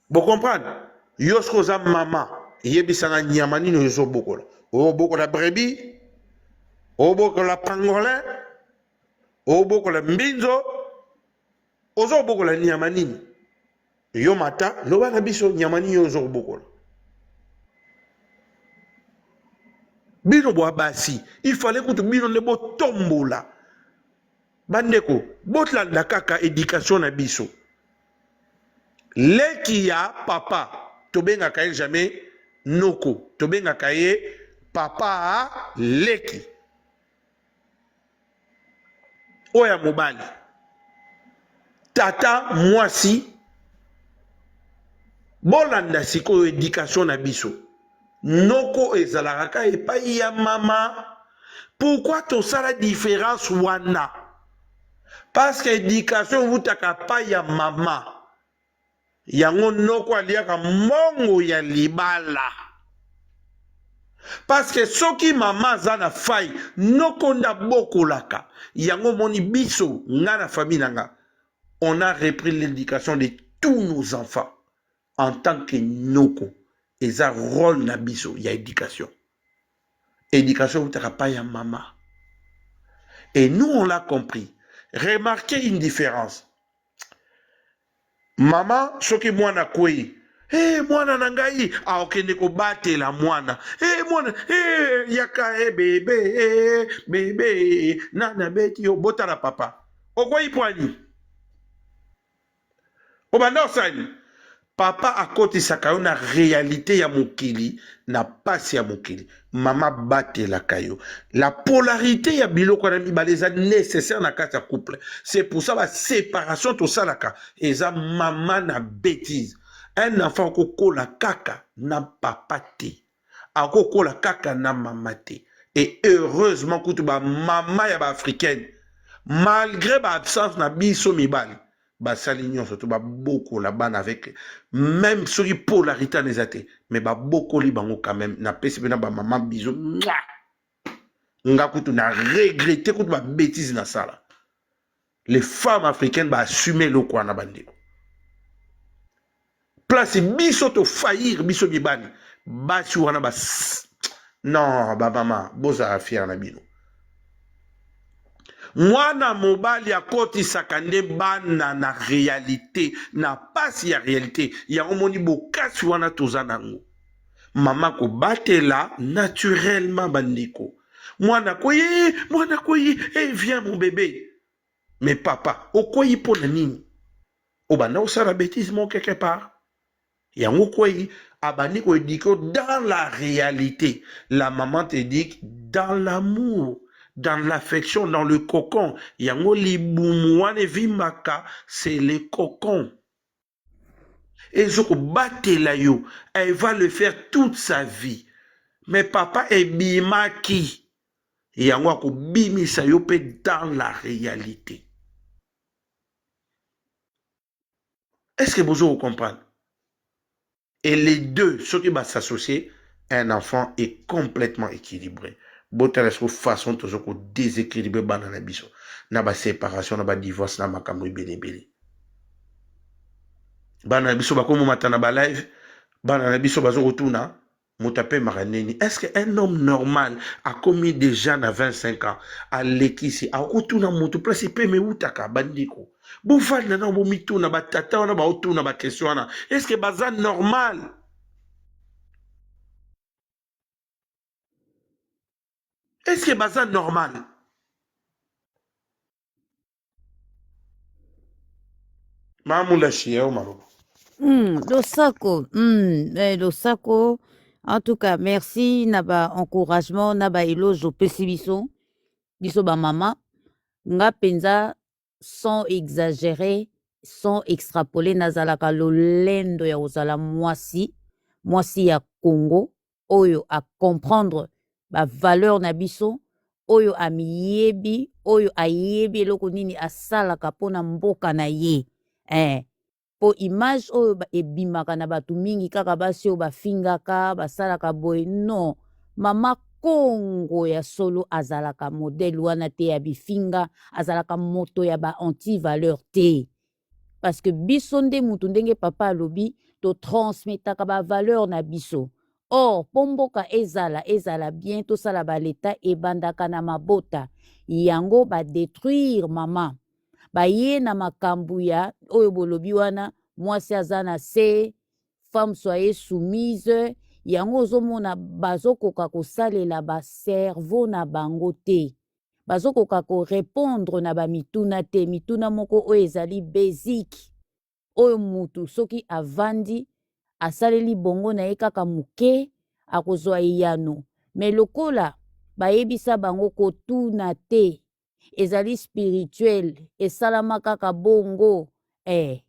Vous comprenez? Yosko za mama, yebisanga nyama nino yoso bokola. O bokola brebis, o bokola pangolin, o bokola mbinzo, ozo bokola nyama nini. Yo mata, loba na biso nyama nini yoso bokola. Bino bo abasi, il fallait que bino ne bo tombola. Bandeko, botla kaka éducation na biso. Leki ya papa, tobenga kaye jamais noko, tobenga kaye papa leki. Oya mobali. tata mwasi bolanda sikoyo éducation na biso noko ezalaka epai ya mama. Pourquoi tosala différence wana? Parce que éducation vutaka pa ya mama yango noko aliaka mbongo ya libala. Parce que soki mama zana fai noko nda bokolaka yango moni biso nga na famille nanga on a repris l'éducation de tous nos enfants en tant que noko. Eza rôle na biso ya éducation. Éducation vutaka pa ya mama. Et nous on l'a compris. Remarquez une différence. Maman, soki mwana kwei. Mwana nangai, okende ko batela mwana. Mwana, yaka bébé, bébé, nana beti yo botala papa. Okwei poani. Obanda osani. Papa akotisaka yo na réalité ya mokili na pasi ya mokili. Mama batela kayo. La polarité ya biloko na mibale eza nécessaire na kati ya couple. C'est pour ça la séparation to salaka eza mama na bêtise. Un enfant kokola kaka na papa te. Akokola kaka na mama te. Et heureusement kutu ba mama ya ba africaine malgré ba absence na biso mibale basali nyonso to ba boko la bana avec même soki polarité en ezate mais ba boko li bango quand même na pesi bena ba maman biso nga kutu na regretter kutu ba bêtise na sala. Les femmes africaines ba assumer le quoi na bandeko place biso to faillir biso mibani basi wana ba non ba mama boza fier na bino. Mwana mobali akotisaka nde bana na réalité na pasi ya réalité ya omoni bokasi wana toza nango. Mama ko batela naturellement bandeko. Mwana koyi, viens mon bébé. Mais papa, okoyi pona nini? Obana osala bêtise mon quelque part. Yango koyi abani ko ediko dans la réalité. La maman te dit dans l'amour. Dans l'affection, dans le cocon. Yango libumouane vimaka, c'est le cocon. Et Zoko batela yo, elle va le faire toute sa vie. Mais papa est bimaki. Yango ako bimisa yo pe dans la réalité. Est-ce que vous comprenez? Et les deux, ceux qui vont s'associer, un enfant est complètement équilibré. Botelesco façon toujours ko déséquilibré banana biso na ba séparation na ba divorce na makambo ibele banana biso ba ko mata na ba live banana biso bazo retourna motape maraneni. Est-ce que un homme normal a commis déjà à 25 ans à l'équisi a retourna moto place pe me utaka bandiko bouval na bo mituna ba tata na ba retourna ba question na est-ce que baza normal? Est-ce que c'est normal? Mamoula chia ou malo.
Losako, Losako, en tout cas, merci, naba encouragement, naba éloge au pessibiso, biso ba mama, nga penza, sans exagérer, sans extrapoler, nazalaka lolendo ya ozala mwasi ya Congo, oyo a comprendre ba valeur na biso, oyo amiyebi, oyo ayebi eloko nini asalaka pona mboka na ye, po image oyo ebimaka na batu mingi kaka basi oyo bafingaka basalaka boye. Non, mama Congo ya solo azalaka modèle wana te ya bifinga, azalaka moto ya ba anti-valeur te. Parce que biso nde mutu ndenge papa alobi to transmetaka ba valeur na biso. Or, pomboka ezala bien to sala ba leta ebandaka na mabota. Yango ba détruire mama. Ba ye na makambu ya oyo bolobi wana mwasi azana se femme soyez soumise. Yango ozomona bazokoka kosalela ba cerveau na bango te. Bazokoka ko répondre na ba mituna te. Mituna moko oyo ezali basic. Oyo mutu soki avandi asaleli bongo na ye kaka muke akozwa yano. Mais lokola bayebisa bango kotuna te ezali spirituel esalama kaka bongo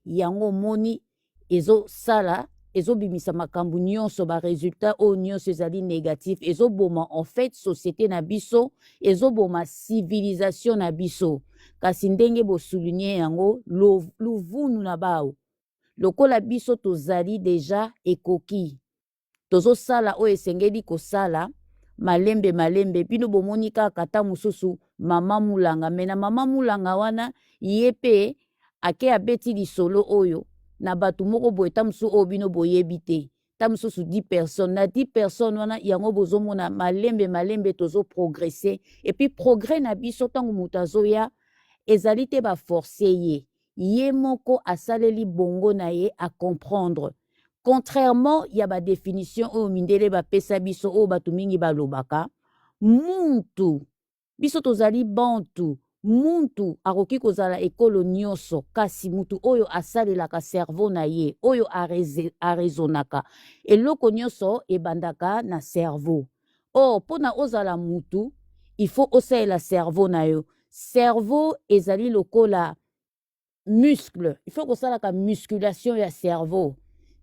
yango moni ezosala ezobimisa makambo nyonso baresultat oyo nyonso ezali négatif ezoboma en fait société na biso ezoboma civilisation na biso kasi ndenge bosouligne yango luvunu na bao lokola biso tozali deja ekoki tozosala oyo esengeli kosala malembe bino bomoni kaka ta mosusu mama mulanga me na mama mulanga wana ye mpe ake abeti lisolo oyo na bato moko boye ta mosusu oyo bino boyebi te ta mosusu 10 personnes na 10 personnes wana yango bozomona malembe tozoprogresse epuis progrès na biso ntango moto azoya ezali te baforce ye moko asaleli bongo na ye acomprendre contrairement ya badéfinition oyo mindele bapesa biso oyo bato mingi balobaka muntu biso tozali bantu muntu akoki kozala ekolo nyonso kasi mutu oyo asalelaka cerveau na ye oyo arezonaka eloko nyonso ebandaka na cerveau mpona ozala mutu il faut osalela cerveau na yo cerveau ezali lokola muscle il faut kosalaka musculation ya cerveau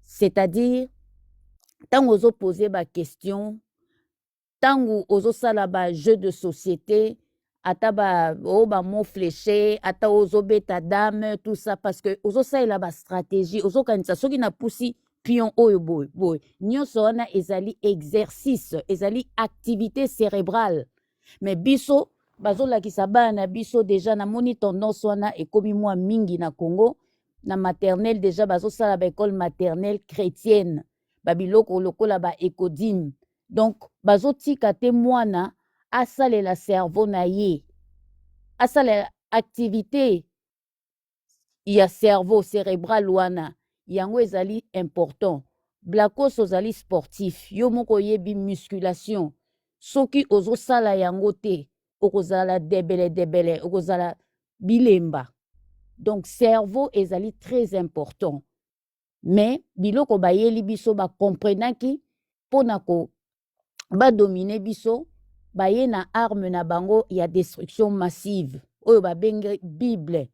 c'est-à-dire tango ozopose baquestion tango ozosala bajeu de société ata bamot fléché ata ozobeta dame tout ça parce que ozosalela bastratégie ozokanisa soki na pusi pion oyo boye nyonso wana ezali exercice ezali activité cérébrale mais biso bazolakisa bana na biso déjà namoni tendance wana ekomi mwa mingi na Congo na maternelle déjà bazosala baécole maternelle chrétienne babiloko lokola baécodime donc bazotika te mwana asalela cerveau na ye asalela activité ya cerveau cérébral wana yango ezali important blakos ozali sportif yo moko oyebi musculation soki ozosala yango te okozala debele okozala bilemba donc cerveau ezali très important mais biloko bayeli biso bakomprenaki mpona ko badomine biso baye na arme na bango ya destruction massive oyo babenge bible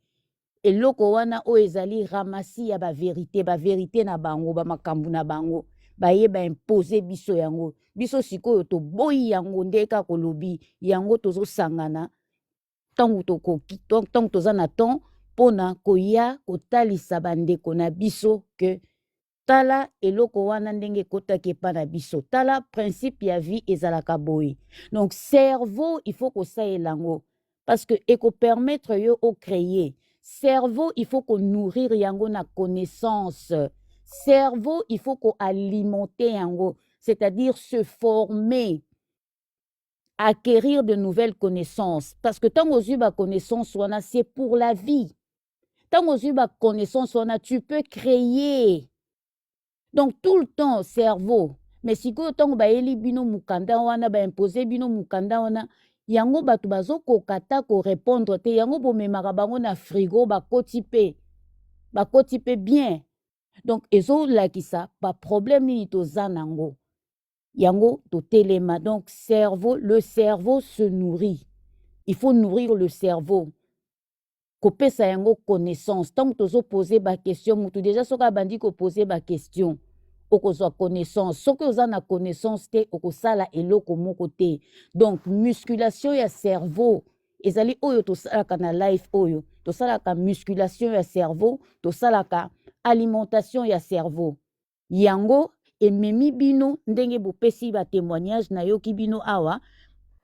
eloko wana oyo ezali ramasi ya baverité na bango bamakambo na bango baye baimpose biso yango biso sikoyo toboyi yango ndeka kolobi yango tozosangana ntango tokoki ntango toza na temps mpona koya kotalisa bandeko na biso ke tala eloko wana ndenge ekotaki epa na biso tala principe ya vie ezalaka boye donc cerveau il faut kosalela yango parce que ekopermettre yo ocréer cerveau il faut konourrir yango na connaissance cerveau il faut koalimenter yango c'est-à-dire se former acquérir de nouvelles connaissances parce que tant aux yeux connaissance wana c'est pour la vie tant aux yeux connaissance wana tu peux créer donc tout le temps cerveau mais sikoyo ntango bayeli bino mukanda wana baimposer bino mukanda wana yango bato bazokoka ta korépondre te yango bomemaka bango na frigo bakoti pe bien donc ezolakisa baproblème nini toza nango yango totelema donc cerveau le cerveau se nourrit il faut nourrir le cerveau kopesa yango connaissance ntango tozopose baquestion mutu déjà soki abandi kopose baquestion okozwa connaissance soki oza na connaissance te okosala eloko moko te donc musculation ya cerveau ezali oyo tosalaka na life oyo tosalaka musculation ya cerveau tosalaka alimentation ya cerveau yango ememi bino ndenge bopesi batémoignage nayoki bino awa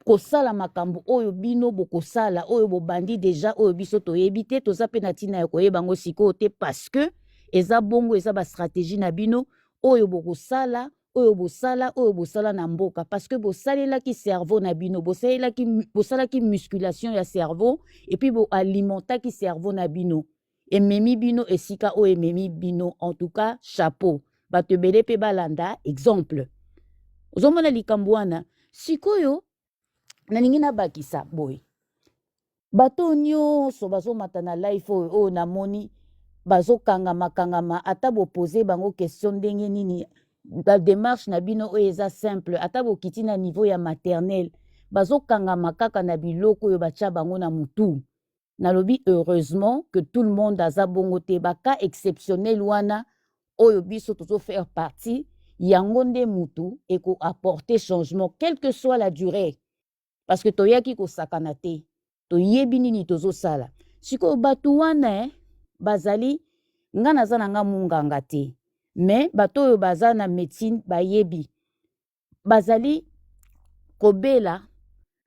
kosala makambo oyo bino bokosala oyo bobandi déjà oyo biso toyebi te toza mpe na ntina ya koyeba yango sikoyo te parce que eza bongo eza bastratégie na bino oyo bokosala oyo bosala na mboka parce que bosalelaki cerveau na bino bosalaki musculation ya cerveau et puis boalimentaki cerveau na bino ememi bino esika oyo ememi bino en tout cas chapeau bato ebele mpe balanda exemple ozomona likambo wana sikoyo nalingi nabakisa boye bato nyonso bazomata na life oyo namoni bazokangama ata bopose bango question ndenge nini badémarche na bino oyo eza simple ata bokiti na niveau ya maternelle bazokangama kaka na biloko oyo batya bango na mutu Nalobi heureusement que tout le monde a zabongote baka exceptionnel wana oyo biso tozo faire partie yango nde mutu et ko apporter changement quelle que soit la durée parce que toyaki ko sakana te toyebi nini tozo sala siko batu wana bazali nga naza na nga munganga te mais bato oyo baza na médecine bayebi bazali kobela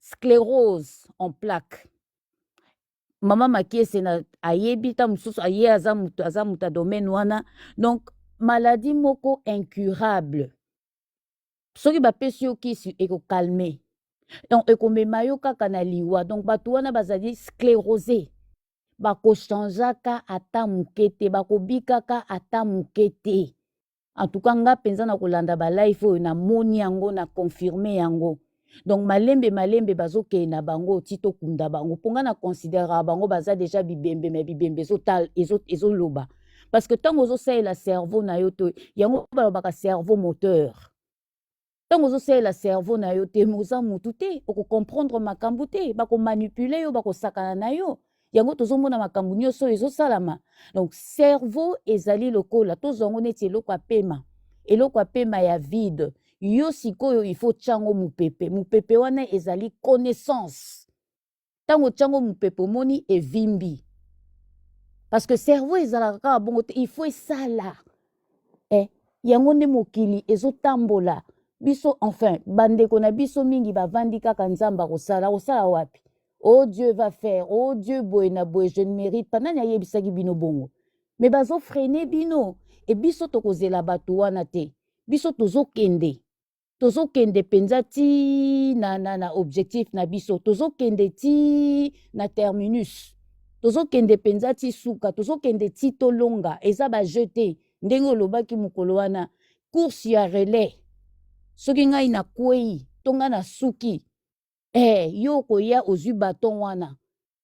sclérose en plaques. Mama makiese na ayebi ta mususu aye aza muta domaine wana donc maladie moko incurable soki bapesi yo kisi ekokalme donc ekomema yo kaka na liwa donc bato wana bazali sclérosé bakochangeaka ata moke te bakobikaka ata moke te en tout cas nga mpenza na kolanda balife oyo namoni yango na confirme yango donc malembe bazokeye na bango ti tokunda bango mponga na considérera bango baza déjà bibembe me bibembe ezoloba parce que ntango ozosalela cerveau na yo to yango balobaka cerveau moteur ntango ozosalela cerveau na yo te oza mutu te okocomprendre makambo te bakomanipule yo bakosakana na yo yango tozomona makambo nyonso oyo ezosalama donc cerveau ezali lokola tozwango neti eloko apema ya vide yo sikoyo il faut tyango mupepe wana ezali connaissance ntango tyango mupepe omoni evimbi parce que cerveau ezalaka kaka bongo te il faut esala yango nde mokili ezotambola biso enfin bandeko na biso mingi bavandi kaka nzambe akosala wapi oh Dieu va faire oh Dieu boye na boye je ne mérite pas nani ayebisaki bino bongo mais bazofrene bino e biso tokozela bato wana te biso tozokende penza ti na objectif na biso tozokende ti na terminus tozokende penza ti suka tozokende ti tolonga eza bajete ndenge olobaki mokolo wana course ya relais soki ngai na kwei to nga na suki yo koya ozwi baton wana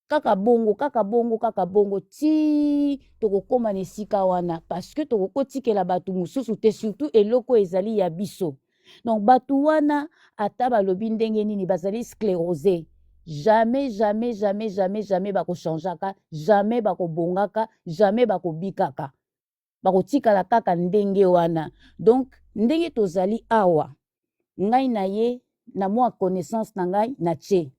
kaka bongo ti tokokoma na esika wana parce que tokokotikela bato mosusu te surtout eloko ezali ya biso donc bato wana ata balobi ndenge nini bazali sclérosé jamais bakochangeaka jamais bakobongaka jamais bakobikaka bakotikala kaka ndenge wana donc ndenge tozali awa ngai na ye na mwa connaissance na ngai na tche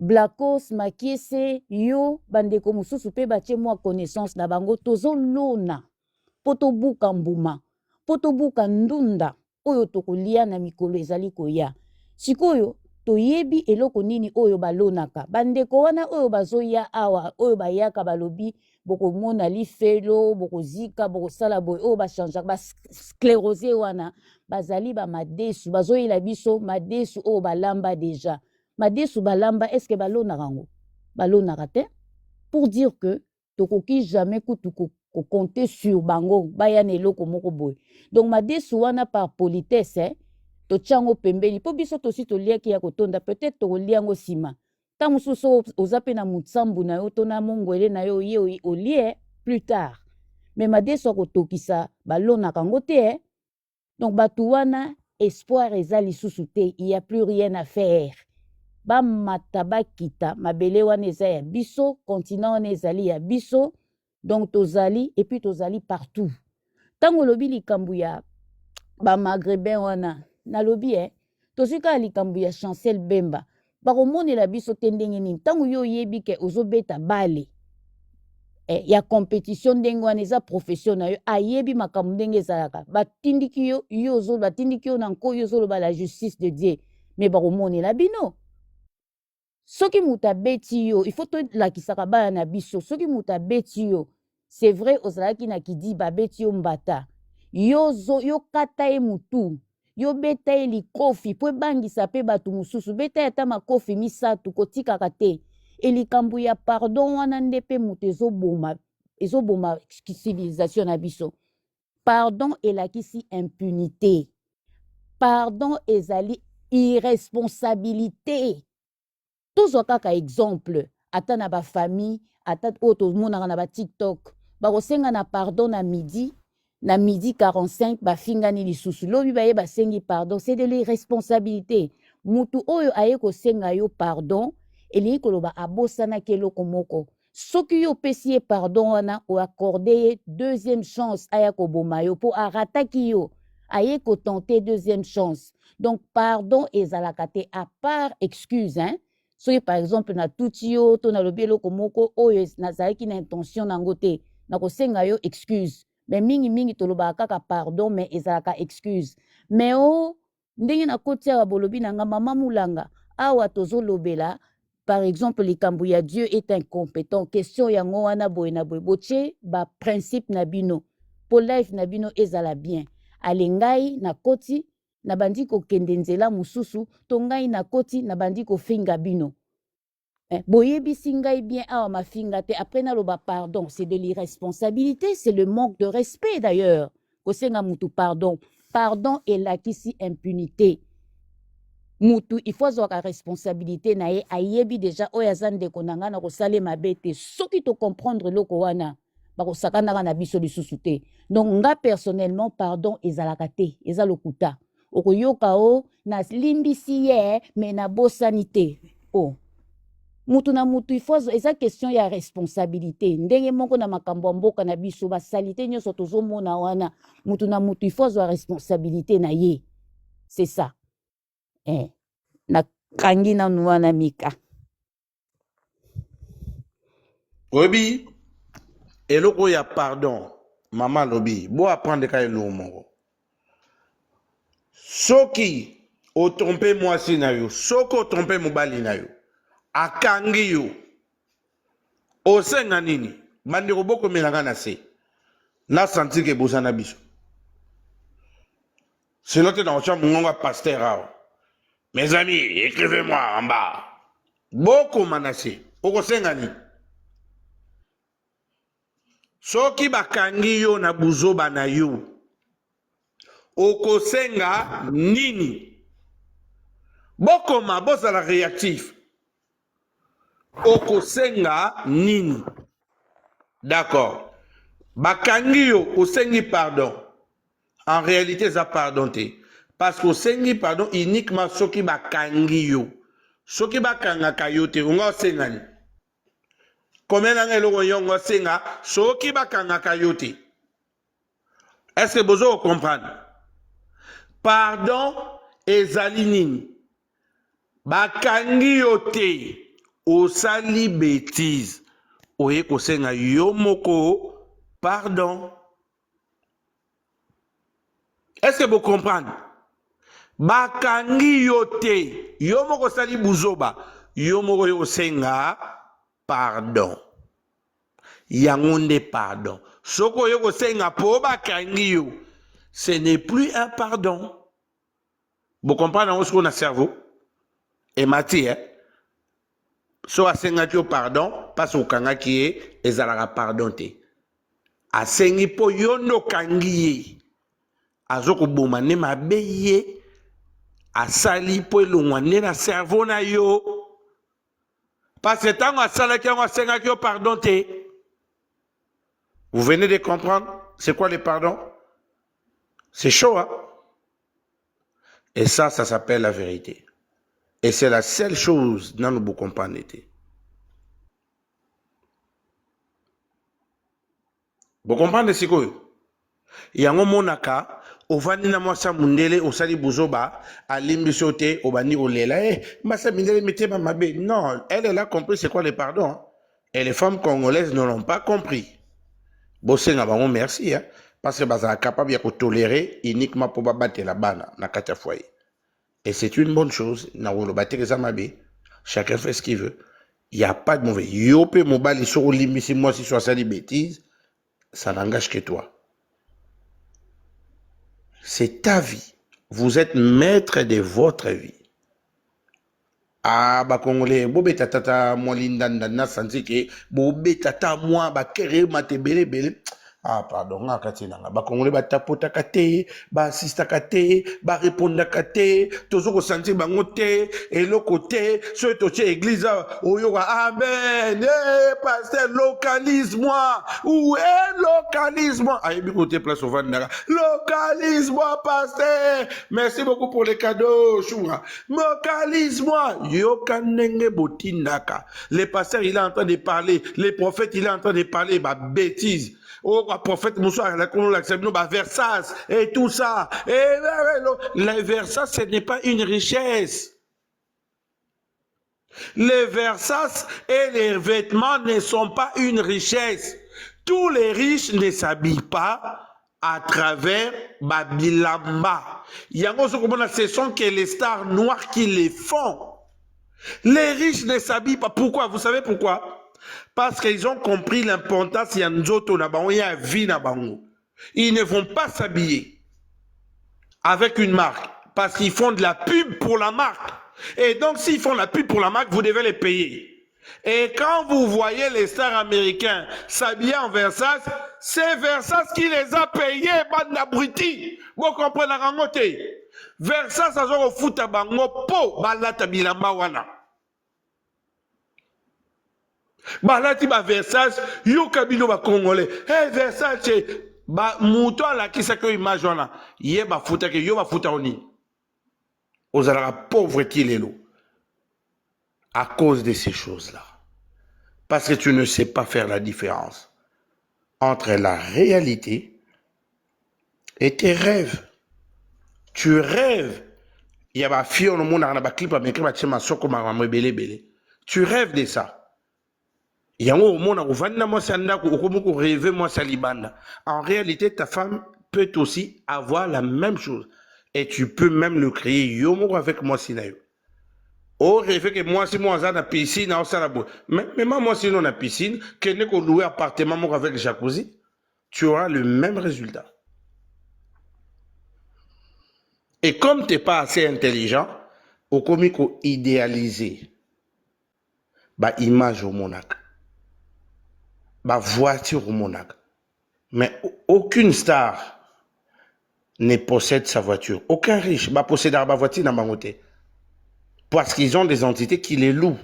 Blacos makiese yo bandeko mosusu pe batie mwa connaissance na bango tozolona po tobuka mbuma po tobuka ndunda oyo tokolia na mikolo ezali koya sikoyo toyebi eloko nini oyo balonaka bandeko wana oyo bazoya awa oyo bayaka balobi bokomona lifelo bokozika bokosala boye oyo bachangeaka basclérosé wana bazali bamadesu bazoyela biso madesu oyo balamba deja madesu balamba est-ce que balonaka yango balonaka te pour dire que tokoki jamais kutu compter sur bango baya na eloko moko boye donc madesu wana par politesse totyango pembeni po biso tosi toliaki ya kotonda peut-être tokoliango nsima ta mosusu oza pe na mutsambu na yo to na mongwele na yo ye olie plus tard mais madesu akotokisa balonaka yango te donc bato wana espoir eza lisusu te il y a plus rien à faire bamata bakita mabele wana eza ya biso continent wana ezali ya biso donc tozali et puis tozali partout ntango olobi likambo ya bamaghrébin wana nalobi tozwi kaka likambo ya Chancel Bemba bakomonela biso te ndenge nini ntango yo oyebi ke ozobeta bale ya compétition ndenge wana eza profession na yo ayebi makambo ndenge ezalaka batindiki yo na nkoyo ozoloba la justice de Dieu mais bakomonela bino soki mutu abeti yo il faut tolakisaka bana na biso soki mutu abeti yo c'est vrai ozalaki na kidi babeti yo mbata yo kata ye mutu yo beta ye likofi po ebangisa pe bato mosusu beta ye ata makofi misatu kotikaka te elikambo ya pardon wana nde pe mutu ezoboma civilisation na biso pardon elakisi impunité pardon ezali irresponsabilité tozwa kaka exemple ata na bafamille ata oyo tomonaka na batiktok bakosenga na pardon na midi 45 bafingani lisusu lobi baye basengi pardon c'est de l'irresponsabilité mutu oyo aye kosenga yo pardon elingi koloba abosanaki eloko moko soki yo opesi ye pardon wana oakorde ye deuxième chance aya koboma yo mpo arataki yo aye kotente deuxième chance donc pardon ezalaka te à part excuse hein? Soki par exemple natuti yo to nalobi eloko moko oyo nazalaki na intention nango te nakosenga yo excuse mais mingi tolobaka kaka pardon mais ezalaka excuse mais o ndenge nakoti awa bolobi nanga mama mulanga awa tozolobela par exemple likambo ya Dieu est incompétent question yango wana boye na boye botie ba principe na bino po life na bino ezala bien alengai na koti na bandi kokende nzela mususu to ngai na koti na bandi kofinga bino boyebisi ngai bien awa mafinga te après naloba pardon c'est de l'irresponsabilité c'est le manque de respect d'ailleurs kosenga mutu pardon elakisi impunité mutu il faut azwaka responsabilité na ye ayebi déjà oyo aza ndeko na ngai na kosala mabe te soki to comprendre eloko wana bakosakanaka na biso lisusu te donc nga personnellement pardon ezalaka te eza lokuta okoyoka o nalimbisi ye me nabosani te o mutu na mutu il faut eza question ya responsabilité ndenge moko na makambo ya mboka na biso basalite nyonso tozomona wana mutu na mutu il faut azwa responsabilité na ye c'est ça nakangi nanu wana mika
oyebi eloko ya pardon mama lobi bo apprendre ka eloko moko soki otrompe mwasi na yo soki otrompe mobali na yo akangi yo osenga nini bandeko bokomelanga na se na santi ke bozana biso sinon te na kotia mongongo pasteur awa mes amis écrivez-moi en bas bokoma na se okosenga nini soki bakangi yo na buzoba na yo okosenga nini bokoma bozala réactif okosenga nini d'accord bakangi yo osengi pardon en réalité ça pardon te parce que osengi pardon uniquement soki bakangi yo soki bakangaka yo te onga osenga nini combien nanga eloko yongo osenga soki bakangaka yo te est-ce que bozo comprendre pardon ezali nini bakangi yo te osali bêtise oye kosenga yo moko pardon est-ce que vous comprenez bakangi yo te yo moko osali buzoba yo moko yo kosenga pardon yango nde pardon soko yo kosenga po bakangi yo ce n'est plus un pardon vous comprenez ce qu'on a cerveau et matière so asengaki yo pardon parce okangaki ye ezalaka pardon te asengi po yo nokangi ye azokoboma nde mabe ye asali po elongwa nde na cerveau na yo parce que ntango asalaki yango asengaki yo pardon te vous venez de comprendre c'est quoi le pardon c'est chaud hein et ça s'appelle la vérité. Et c'est la seule chose dans le beaucoup comprendre. Vous comprenez ce que il y a un monaka, au vanina mwasa mundele, au sali buzoba, à l'imbisote, au bani au lela, massa mindele mette ma mabe. Non, elle a compris c'est quoi le pardon. Et les femmes congolaises ne l'ont pas compris. Bossé n'a pas merci, hein, parce que baza capable de tolérer uniquement pour battre la bana, na kata foyer. Et c'est une bonne chose. Chacun fait ce qu'il veut. Il n'y a pas de mauvais. Yope mobile sur au limite, si moi si je suis des bêtises, ça n'engage que toi. C'est ta vie. Vous êtes maître de votre vie. Ah, bah, Congolais, bobé tata, moi, lindanda, santi ke, bobé tata, moi, bah, kéré, mate, belé, belé. Ah, pardon, ba Congolais ba tapota kate, ba assista kate, ba répondre kate, toujours au sentir bango te, et le côté, ce toche église, oyoga, amen, pasteur, localise-moi, où est localise-moi? Ah, il côté place au Vandara, localise-moi, pasteur, merci beaucoup pour les cadeaux, choura, localise-moi, yokanenge botindaka, les pasteurs, il est en train de parler, les prophètes, il est en train de parler, bah, bêtises. Oh, prophète Moussa, la Versace et tout ça. Et les Versace, ce n'est pas une richesse. Les Versace et les vêtements ne sont pas une richesse. Tous les riches ne s'habillent pas à travers Babilamba. Ce sont que les stars noires qui les font. Les riches ne s'habillent pas. Pourquoi? Vous savez pourquoi? Parce qu'ils ont compris l'importance il y a nzoto na bango, il y a vie na bango. Ils ne vont pas s'habiller avec une marque parce qu'ils font de la pub pour la marque. Et donc s'ils font la pub pour la marque, vous devez les payer. Et quand vous voyez les stars américains s'habiller en Versace, c'est Versace qui les a payés, bande d'abrutis. Vous comprenez la rangote? Versace a zo foot à bango po balata bilamba wana. Balati ba Versace, yo kabino ba Congolais. Hey Versace, ba muto ala kisa ko image wana. Ye ba futa ke yo ba futa oni. Ozala pauvre kilelo. À cause de ces choses-là. Parce que tu ne sais pas faire la différence entre la réalité et tes rêves. Tu rêves. Il y a ba fille au monde na ba clip avec ba tchema soko ma bele bele. Tu rêves de ça. En réalité, ta femme peut aussi avoir la même chose. Et tu peux même le créer. Yomo avec moi sinayo. Oh, rêve que moi si moi dans la piscine, mais moi si dans la piscine, que ne qu'on louer appartement avec jacuzzi, tu auras le même résultat. Et comme tu n'es pas assez intelligent, au comique idéaliser, bah image au monac. Bah voiture au Monaco. Mais aucune star ne possède sa voiture. Aucun riche va posséder ma voiture dans ma moto. Parce qu'ils ont des entités qui les louent.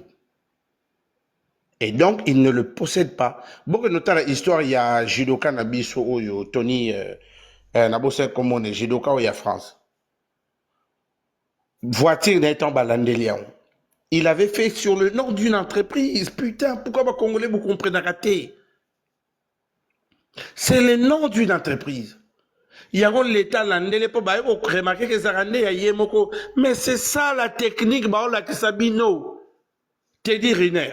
Et donc, ils ne le possèdent pas. Beaucoup de temps, l'histoire, il y a Judoka Nabiso Oyo, Tony, Nabose Komone, Judoka Oya France. Voiture n'étant balandelian. Il avait fait sur le nom d'une entreprise. Putain, pourquoi les Congolais vous comprenez raté? C'est le nom d'une entreprise. Il y a l'État landais pour remarquer que ça rendait à Yemoko. Mais c'est ça la technique, bah qui s'abino. Teddy Riner.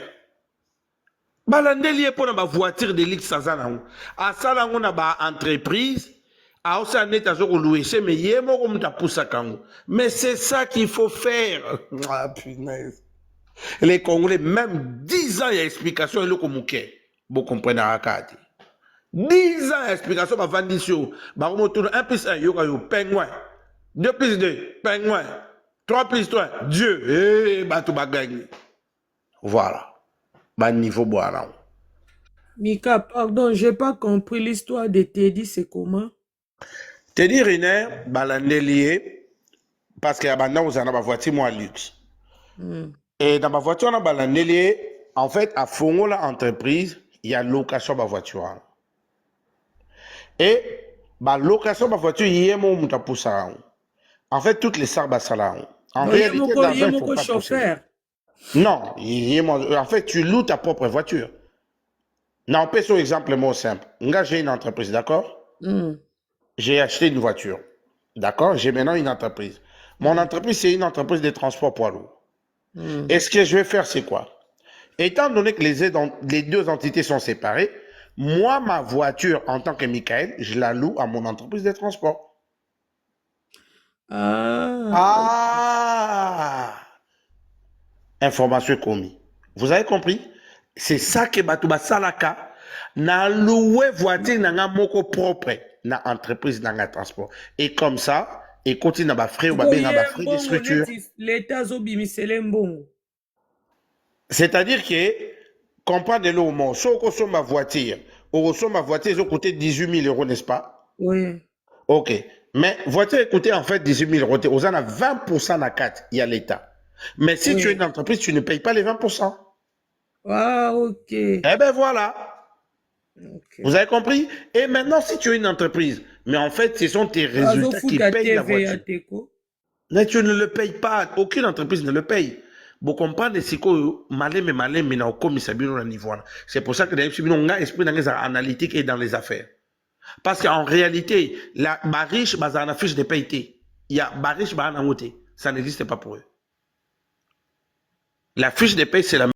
Balandé lié pour la voiture de luxe sazana. À ça là on a ba entreprise. À ça net à zoro loué. Mais Yemoko m'ta poussa kango. Mais c'est ça qu'il faut faire. Ah punaise. Les Congolais même 10 ans il y a explication et le communiqué. Vous comprenez à Rakati. 10 ans d'explication par Vandisio. Bah, 1 plus 1, yo, pingouin. 2 plus 2, pingouin. 3 plus 3, Dieu. Eh, bah, tout va gagner. Voilà. Bah, niveau boire.
Mika, pardon, j'ai pas compris l'histoire de Teddy, c'est comment?
Teddy Riner, bah, l'année parce qu'il y a maintenant, vous en avez ma voiture, moi, luxe. Et dans ma voiture, on a l'année en fait, à Fongo, l'entreprise, il y a location de ma voiture. Et la location de ma voiture, il y a mon mouta. En fait, toutes les stars basala. En réalité, il y a mon chauffeur. Non, en fait, tu loues ta propre voiture. Non, on sur exemple moins simple. J'ai une entreprise, d'accord? J'ai acheté une voiture. D'accord? J'ai maintenant une entreprise. Mon entreprise, c'est une entreprise de transport poids lourd. Et ce que je vais faire, c'est quoi? Étant donné que les deux entités sont séparées, moi, ma voiture, en tant que Michael, je la loue à mon entreprise de transport. Information commise. Vous avez compris? C'est ça que Batouba Salaka n'a loué voiture n'a moko propre na entreprise n'a transport. Et comme ça, et continue à frais ou frais de structure.
L'État
C'est-à-dire que, comprendre le mot, si on consomme ma voiture, Au reçoit ma voiture, ils ont coûté 18 000 euros, n'est-ce pas?
Oui.
Ok. Mais voiture a coûté en fait 18 000 euros. Vous en avez 20% à 4, il y a l'État. Mais si tu es une entreprise, tu ne payes pas les 20%.
Ah, ok.
Eh bien voilà.
Okay.
Vous avez compris? Et maintenant, si tu es une entreprise, mais en fait, ce sont tes résultats qui payent la voiture. Mais tu ne le payes pas. Aucune entreprise ne le paye. Vous comprenez ce que malé, mais n'a aucun niveau. C'est pour ça que les esprit dans les analytiques et dans les affaires. Parce qu'en réalité, la riche, a une fiche de paye. Il y a riche, ça n'existe pas pour eux. La fiche de paye, c'est la